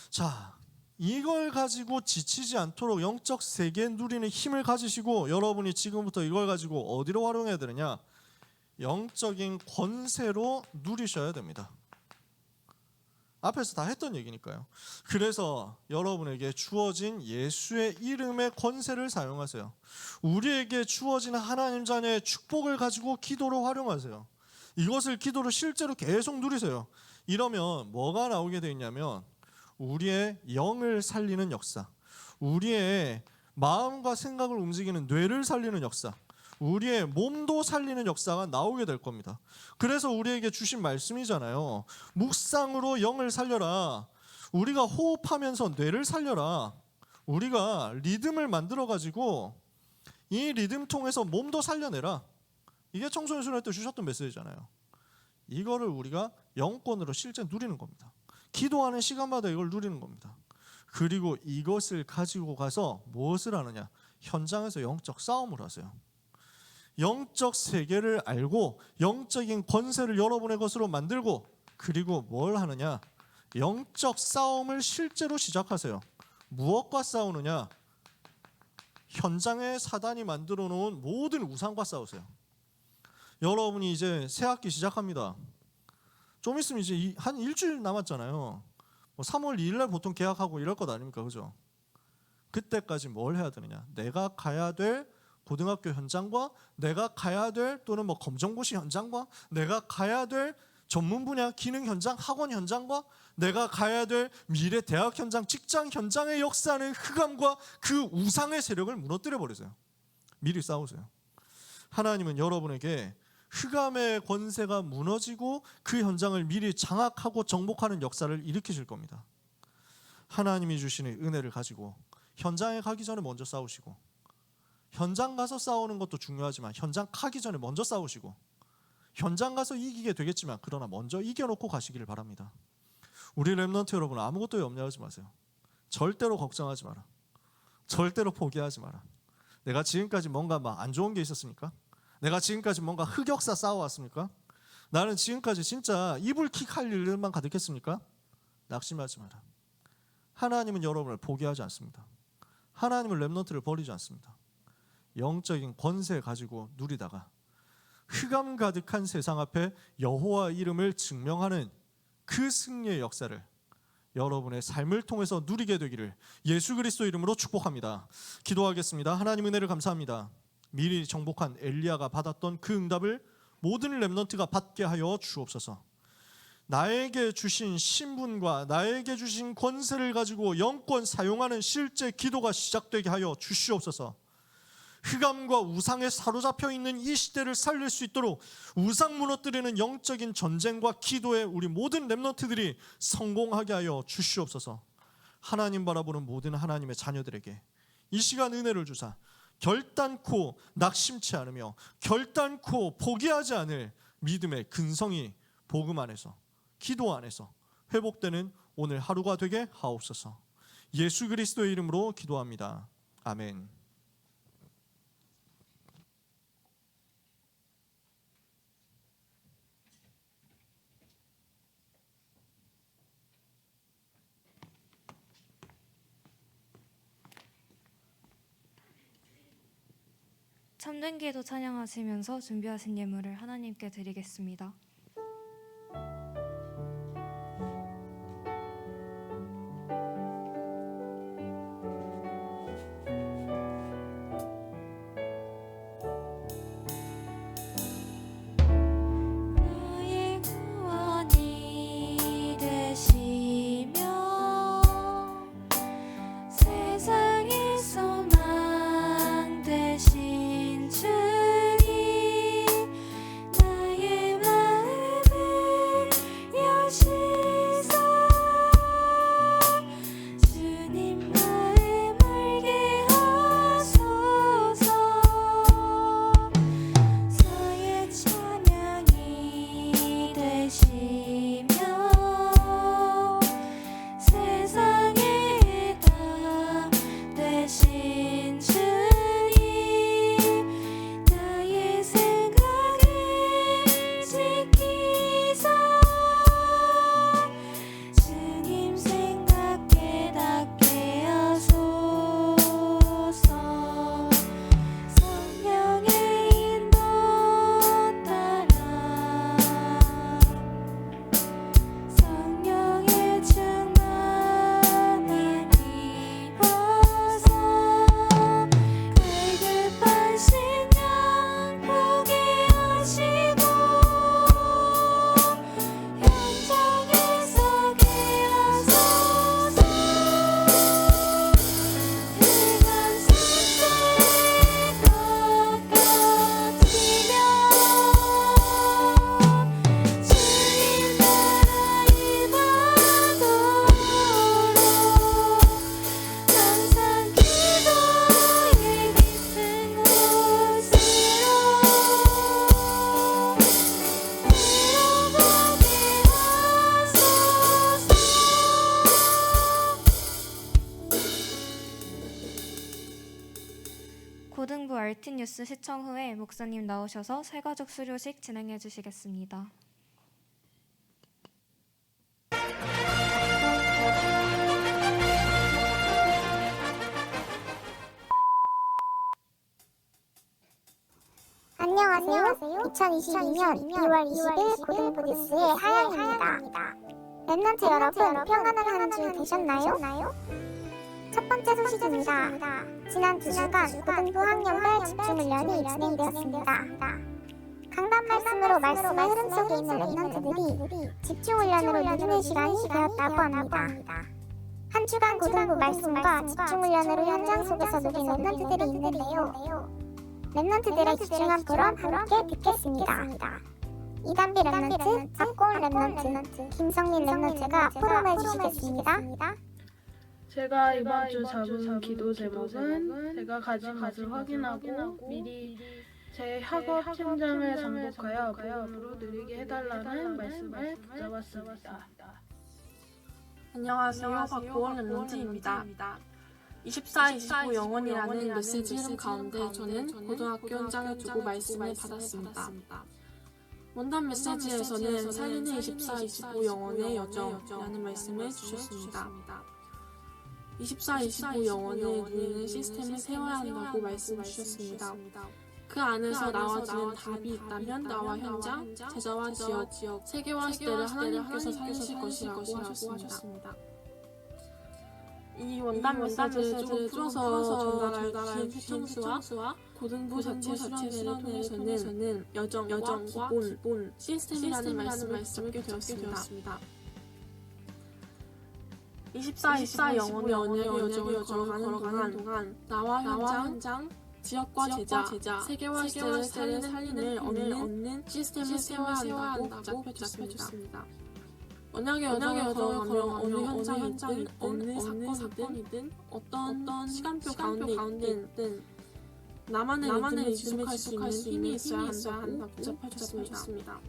자, 이걸 가지고 지치지 않도록 영적 세계 누리는 힘을 가지시고, 여러분이 지금부터 이걸 가지고 어디로 활용해야 되느냐? 영적인 권세로 누리셔야 됩니다. 앞에서 다 했던 얘기니까요. 그래서 여러분에게 주어진 예수의 이름의 권세를 사용하세요. 우리에게 주어진 하나님 자녀의 축복을 가지고 기도로 활용하세요. 이것을 기도로 실제로 계속 누리세요. 이러면 뭐가 나오게 돼 있냐면 우리의 영을 살리는 역사, 우리의 마음과 생각을 움직이는 뇌를 살리는 역사, 우리의 몸도 살리는 역사가 나오게 될 겁니다. 그래서 우리에게 주신 말씀이잖아요. 묵상으로 영을 살려라. 우리가 호흡하면서 뇌를 살려라. 우리가 리듬을 만들어 가지고 이 리듬 통해서 몸도 살려내라. 이게 청소년 수련회 때 주셨던 메시지잖아요. 이거를 우리가 영권으로 실제 누리는 겁니다. 기도하는 시간마다 이걸 누리는 겁니다. 그리고 이것을 가지고 가서 무엇을 하느냐? 현장에서 영적 싸움을 하세요. 영적 세계를 알고 영적인 권세를 여러분의 것으로 만들고, 그리고 뭘 하느냐? 영적 싸움을 실제로 시작하세요. 무엇과 싸우느냐? 현장에 사단이 만들어 놓은 모든 우상과 싸우세요. 여러분이 이제 새 학기 시작합니다. 좀 있으면 이제 한 일주일 남았잖아요. 뭐 3월 2일 날 보통 개학하고 이럴 것 아닙니까? 그죠? 그때까지 뭘 해야 되느냐? 내가 가야 될 고등학교 현장과 내가 가야 될 또는 뭐 검정고시 현장과 내가 가야 될 전문 분야 기능 현장, 학원 현장과 내가 가야 될 미래 대학 현장, 직장 현장의 역사는 흑암과 그 우상의 세력을 무너뜨려 버리세요. 미리 싸우세요. 하나님은 여러분에게 흑암의 권세가 무너지고 그 현장을 미리 장악하고 정복하는 역사를 일으키실 겁니다. 하나님이 주시는 은혜를 가지고 현장에 가기 전에 먼저 싸우시고, 현장 가서 싸우는 것도 중요하지만 현장 가기 전에 먼저 싸우시고, 현장 가서 이기게 되겠지만 그러나 먼저 이겨놓고 가시기를 바랍니다. 우리 렘넌트 여러분, 아무것도 염려하지 마세요. 절대로 걱정하지 마라. 절대로 포기하지 마라. 내가 지금까지 뭔가 막 안 좋은 게 있었습니까? 내가 지금까지 뭔가 흑역사 쌓아왔습니까? 나는 지금까지 진짜 이불킥할 일들만 가득했습니까? 낙심하지 마라. 하나님은 여러분을 포기하지 않습니다. 하나님은 렘넌트를 버리지 않습니다. 영적인 권세 가지고 누리다가 흑암 가득한 세상 앞에 여호와 이름을 증명하는 그 승리의 역사를 여러분의 삶을 통해서 누리게 되기를 예수 그리스도 이름으로 축복합니다. 기도하겠습니다. 하나님 은혜를 감사합니다. 미리 정복한 엘리야가 받았던 그 응답을 모든 렘넌트가 받게 하여 주옵소서. 나에게 주신 신분과 나에게 주신 권세를 가지고 영권 사용하는 실제 기도가 시작되게 하여 주시옵소서. 흑암과 우상에 사로잡혀 있는 이 시대를 살릴 수 있도록 우상 무너뜨리는 영적인 전쟁과 기도에 우리 모든 렘넌트들이 성공하게 하여 주시옵소서. 하나님 바라보는 모든 하나님의 자녀들에게 이 시간 은혜를 주사 결단코 낙심치 않으며 결단코 포기하지 않을 믿음의 근성이 복음 안에서, 기도 안에서 회복되는 오늘 하루가 되게 하옵소서. 예수 그리스도의 이름으로 기도합니다. 아멘. 참된 기도 찬양하시면서 준비하신 예물을 하나님께 드리겠습니다. 나의 구원이 되시며 세상의 소망 되신 주님, 나의 마음을 여시사 주님 마음 알게 하소서. 서의 찬양이 되시며 세상의 답 되신 주님, 나의 생각을 지키사 주님 생각 깨닫게 하소서. 성령의 인도 따라 성령의 충만을 입어서 갈급한 심령 포기하시고 현장에서 깨어서서 흑암 속에 꺾어지며 주님 나라 임하도록 항상 기도의 깊은 곳으로 들어가게 하소서. 고등부 RT 뉴스 시청 후에 목사님 나오셔서 새가족 수료식 진행해 주시겠습니다. 안녕하세요. 2022년 2월 20일 고등부 뉴스의 하영입니다. 렘넌트 여러분, 평안한 한 주 되셨나요? 첫 번째 소식입니다. 지난 2주간 고등부 학년별 집중훈련이 진행되었습니다. 강단 말씀으로 말씀의 흐름 속에 있는 랩런트들이 집중훈련으로 누리는 시간이 되었다고 합니다. 한 주간 고등부 말씀과 집중훈련으로 현장 속에서 누린 랩런트들이 있는데요. 랩런트들의 집중한 프롬 함께 듣겠습니다. 이단비 랩런트, 박고은 랩런트, 김성민 랩런트가 프롬을 주시겠습니다. 제가 이번 주 잡은 기도 제목은 제가 가진 것을 확인하고 미리 제 학업 현장을 정복하여 복음으로 누리게 해달라는 말씀을 붙잡았습니다. 안녕하세요. 박보원 랩런트입니다. 24, 25 영원이라는 메시지 흐름 가운데 저는 고등학교 현장을 두고 말씀을 받았습니다. 원단 메시지에서는 살리는 24, 25 영원의 여정이라는 말씀을 주셨습니다. 24, 25 영원을 누리는 시스템을 세워야 한다고 말씀 주셨습니다. 그 안에서 나와지는 답이 있다면 나와 현장, 제자와 지역, 세계와 시대를 하나님께서 살리실 것이라고 하셨습니다. 이 원단 메시지를 조금 풀어서 전달할 긴 휘청수와 고등부 자체 수련회를 통해서는 여정과 기본, 시스템이라는 말씀을 잡게 되었습니다. 24 영혼의 언약의 여정을 걸어가는 동안 나와 현장, 지역과 제자, 세계와 시대를 살리는 얻는 시스템을 세워야 한다고 붙잡혀졌습니다. 언약의 여정을 걸어가며 어느 현장이든 어느 사건이든 어떤 시간표 가운데 있든 나만의 믿음을 지속할 수 있는 힘이 있어야 한다고 붙잡혀졌습니다.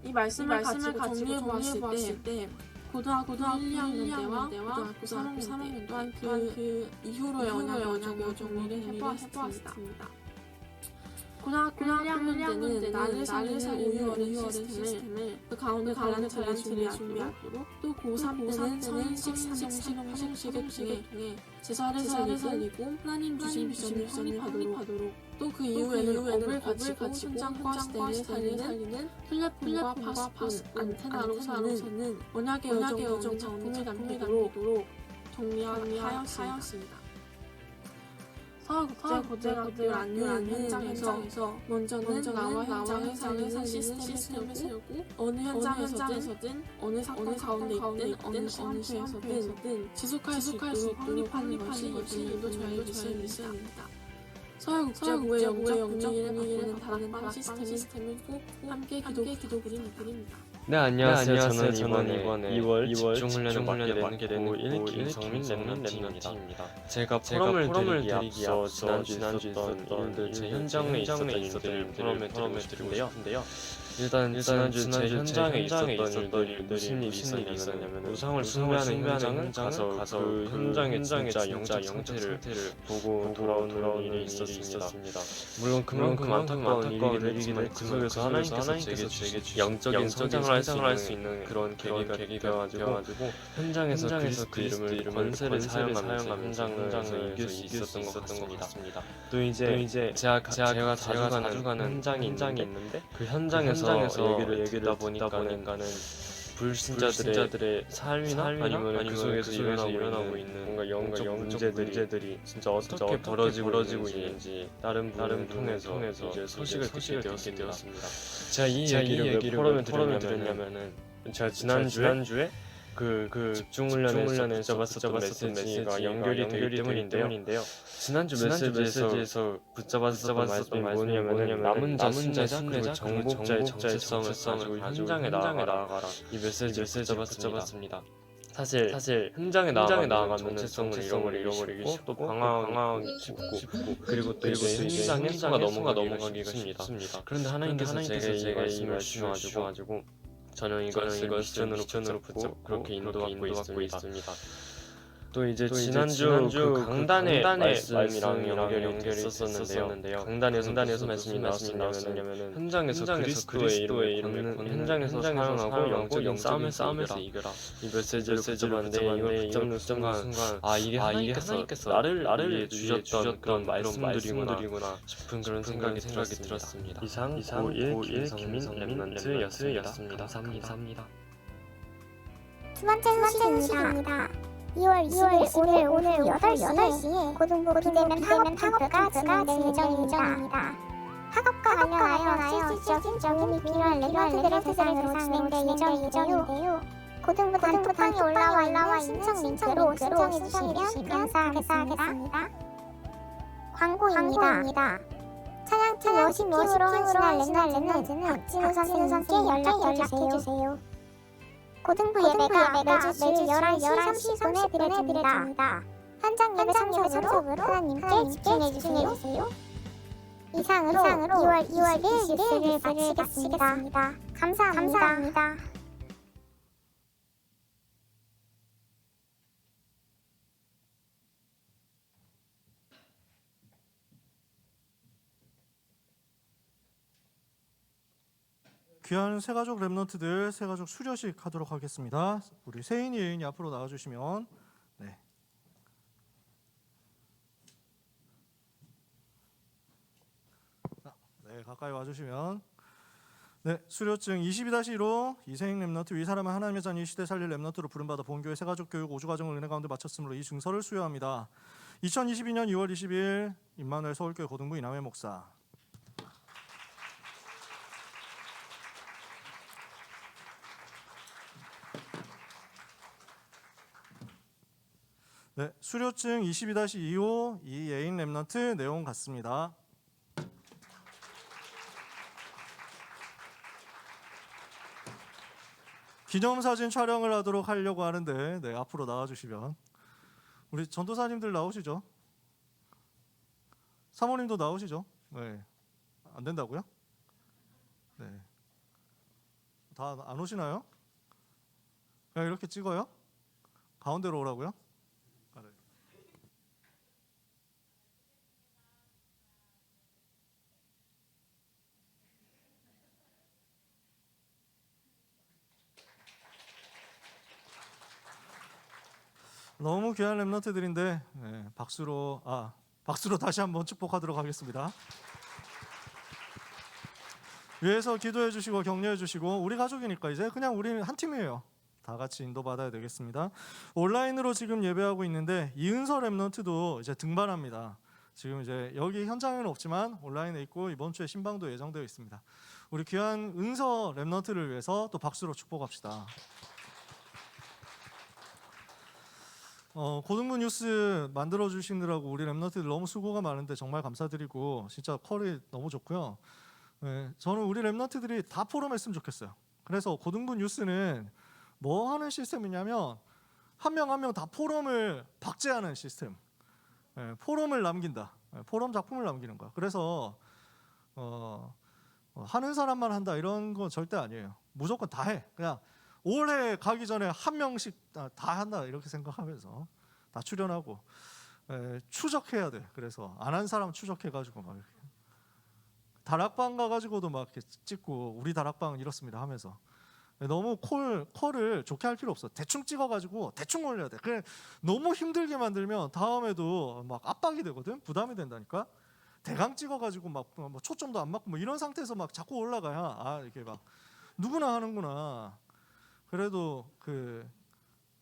이 말씀을 가지고 정리해보았을 때 고등학교 1, 2학년 때와 고등학교 3학년 또한 그 이후로의 언약을 정리를 해보았습니다. 고등학교 1, 2학년 때는 나를 살리는 오유어른 시스템을 그 가운데 달란트를 준비하도록 또 고3 때는 서인식, 상식, 형식을 통해 제사를 살리고 하나님 주신 비전을 확립하도록 또 그 이후에는 업을 가지고 현장과 시대를 살리는 플랫폼과 파스폰, 안테나로서는 언약의 여정 작품을 남기도록 정리하였습니다. 서울국제고등학교 안유는 현장에서 먼저는 나와 현장을 살리는 시스템을 세우고 어느 현장에서든 어느 사건 가운데 있든 어느 시간표에서든 지속할 수 있도록 확립하는 것이 예수님도 저의 미션입니다. 서울국제고의 영적 분위기를 바라는 시스템을 꼭 함께 기도드립니다. 네, 안녕하세요. 저는 이번에 2월 집중훈련을 맡게 된 고1 김성민 랩런트입니다. 제가 포럼을 드리기 앞서 지난주에 있었던 일들, 제 현장에 있었던 일들을 포럼에 드리고 싶은데요. 일단 지난주 제 현장에 있었던 일들이 무슨 일이 있었냐면 우상을 숭배하는 현장은 가서 그 현장의 진짜 영체를 보고 돌아오는 일이 있었습니다. 물론 그만큼 안타까운 일이긴 했지만 그 속에서 하나님께서 제게 영적인 성장을 할 수 있는 그런 계기가 되어가지고 현장에서 그 이름을 권세를 사용하면서 현장을 이길 수 있었던 것 같습니다. 또 이제 제가 자주 가는 현장이 있는데 그 현장에서 얘기를 듣다 보니까는 불신자들의 삶이나 아니면 그 속에서 일어나고 있는 뭔가 영적 문제들이 진짜 어떻게 벌어지고 있는지 다른 분을 통해서 이제 소식을 듣게 되었습니다. 제가 이 얘기를 왜 포럼에 들었냐면은 제가 지난주에 그 집중훈련에 붙잡았었던 메시지가 연결이 되기 때문인데요. 지난주 메시지에서 붙잡았었던 말씀이 뭐냐면 남은 자 그리고 정복자의 정체성을 가지고 현장에 나아가라. 이 메시지를 붙잡았습니다. 사실 현장에 나아가면 정체성을 잃어버리기 쉽고 또 방황하기 쉽고 그리고 또 이제 현장에 넘어가기가 쉽습니다. 그런데 하나님께서 제게 이 말씀을 주셔가지고 저는 이것을 미션으로 붙잡고 그렇게 인도받고 있습니다. 또 이제 지난주 그 강단의 말씀이랑 연결이 됐었는데요. 강단에서 말씀이 나왔냐면은 현장에서 그리스도의 이름을 현장에서 사용하고 영적인 싸움에서 이겨라. 이 메시지를 붙잡았는데 이걸 붙잡는 순간 이게 하나님께서 나를 주셨던 그런 말씀들이구나 싶은 그런 생각이 들었습니다. 이상 고1 김민 랩런트였습니다. 감사합니다. 두 번째 소식입니다. 2월 20일 오늘 8시에 고등부 비대면 학업 캠프가 진행될 예정입니다. 학업과 관련하여 실질적인 도움이 필요한 랩런트들을 대상으로 진행될 예정인데요. 고등부 단톡방에 올라와 있는 신청 링크로 신청해 주시면 감사하겠습니다. 광고입니다. 찬양팀 워십팀으로 헌신할 랩런트는 박진우 선생님께 연락해주세요. 고등부 예배가 매주 수요일 11시 30분에 드려집니다. 현장 예배 참석으로 하나님께 집중해주세요. 이상으로 2월 20일 뉴스를 마치겠습니다. 감사합니다. 귀한 새가족 랩런트들 새가족 수료식 하도록 하겠습니다. 우리 세인이 예인이 앞으로 나와주시면 네. 네, 가까이 와주시면 네, 수료증 22-1호 이세인 랩런트 위 사람은 하나님의 자녀 이 시대 살릴 랩런트로 부름받아 본교회 새가족 교육 5주 과정을 은혜 가운데 마쳤으므로 이 증서를 수여합니다. 2022년 2월 20일 임마누엘 서울교회 고등부 이남회 목사. 네, 수료증 22-2호 이예인 랩런트 내용 같습니다. 기념사진 촬영을 하려고 하는데 네, 앞으로 나와주시면 우리 전도사님들 나오시죠? 사모님도 나오시죠? 네, 안 된다고요? 네, 다 안 오시나요? 그냥 이렇게 찍어요? 가운데로 오라고요? 너무 귀한 랩런트들인데 네, 박수로 다시 한번 축복하도록 하겠습니다. 위에서 기도해 주시고 격려해 주시고 우리 가족이니까 이제 그냥 우리는 한 팀이에요. 다 같이 인도받아야 되겠습니다. 온라인으로 지금 예배하고 있는데 이은서 랩런트도 이제 등반합니다. 지금 이제 여기 현장에는 없지만 온라인에 있고 이번 주에 신방도 예정되어 있습니다. 우리 귀한 은서 랩런트를 위해서 또 박수로 축복합시다. 고등부 뉴스 만들어 주시느라고 우리 랩런트들 너무 수고가 많은데 정말 감사드리고 진짜 퀄이 너무 좋고요. 네, 저는 우리 랩런트들이 다 포럼했으면 좋겠어요. 그래서 고등부 뉴스는 뭐 하는 시스템이냐면 한 명 한 명 다 포럼을 박제하는 시스템. 네, 포럼을 남긴다. 네, 포럼 작품을 남기는 거야. 그래서 하는 사람만 한다 이런 건 절대 아니에요. 무조건 다 해. 그냥 올해 가기 전에 한 명씩 다 한다 이렇게 생각하면서 다 출연하고 추적해야 돼. 그래서 안 한 사람 추적해가지고 막 이렇게 다락방 가가지고도 막 이렇게 찍고 우리 다락방은 이렇습니다 하면서 너무 콜을 좋게 할 필요 없어. 대충 찍어가지고 대충 올려야 돼. 그래 너무 힘들게 만들면 다음에도 막 압박이 되거든. 부담이 된다니까. 대강 찍어가지고 막 초점도 안 맞고 뭐 이런 상태에서 막 자꾸 올라가야 이렇게 막 누구나 하는구나. 그래도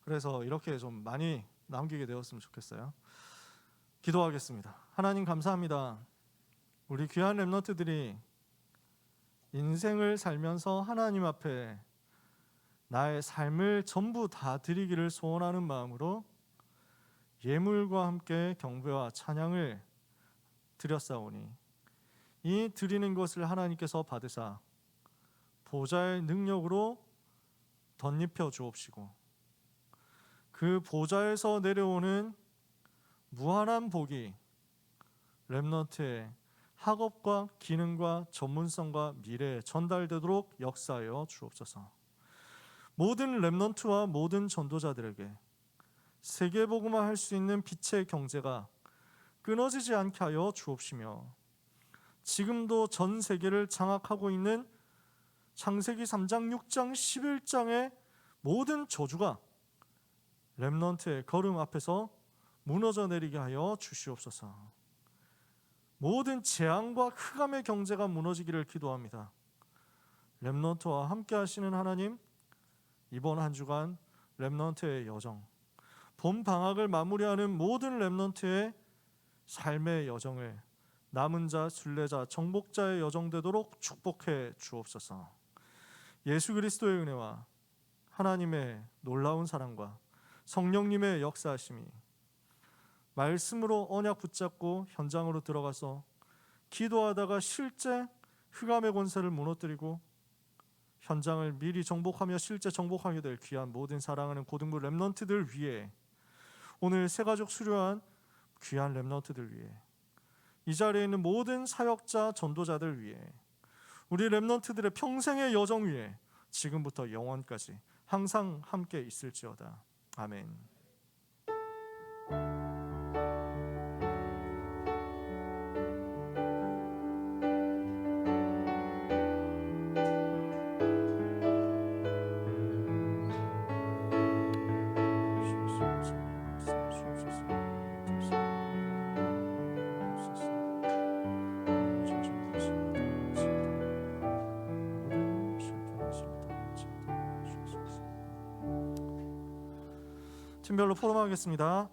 그래서 이렇게 좀 많이 남기게 되었으면 좋겠어요. 기도하겠습니다. 하나님 감사합니다. 우리 귀한 랩런트들이 인생을 살면서 하나님 앞에 나의 삶을 전부 다 드리기를 소원하는 마음으로 예물과 함께 경배와 찬양을 드렸사오니 이 드리는 것을 하나님께서 받으사 보좌의 능력으로 덧입혀 주옵시고 그 보좌에서 내려오는 무한한 복이 랩런트의 학업과 기능과 전문성과 미래에 전달되도록 역사하여 주옵소서. 모든 랩런트와 모든 전도자들에게 세계복음화 할 수 있는 빛의 경제가 끊어지지 않게 하여 주옵시며 지금도 전 세계를 장악하고 있는 창세기 3장, 6장, 11장의 모든 저주가 랩런트의 걸음 앞에서 무너져 내리게 하여 주시옵소서. 모든 재앙과 흑암의 경제가 무너지기를 기도합니다. 랩런트와 함께 하시는 하나님, 이번 한 주간 랩런트의 여정 봄 방학을 마무리하는 모든 렘넌트의 삶의 여정을 남은 자, 순례자, 정복자의 여정 되도록 축복해 주옵소서. 예수 그리스도의 은혜와 하나님의 놀라운 사랑과 성령님의 역사하심이 말씀으로 언약 붙잡고 현장으로 들어가서 기도하다가 실제 흑암의 권세를 무너뜨리고 현장을 미리 정복하며 실제 정복하게 될 귀한 모든 사랑하는 고등부 렘넌트들 위해, 오늘 새가족 수료한 귀한 렘넌트들 위해, 이 자리에 있는 모든 사역자 전도자들 위해, 우리 렘넌트들의 평생의 여정 위에 지금부터 영원까지 항상 함께 있을지어다. 아멘. 팀별로 포럼하겠습니다.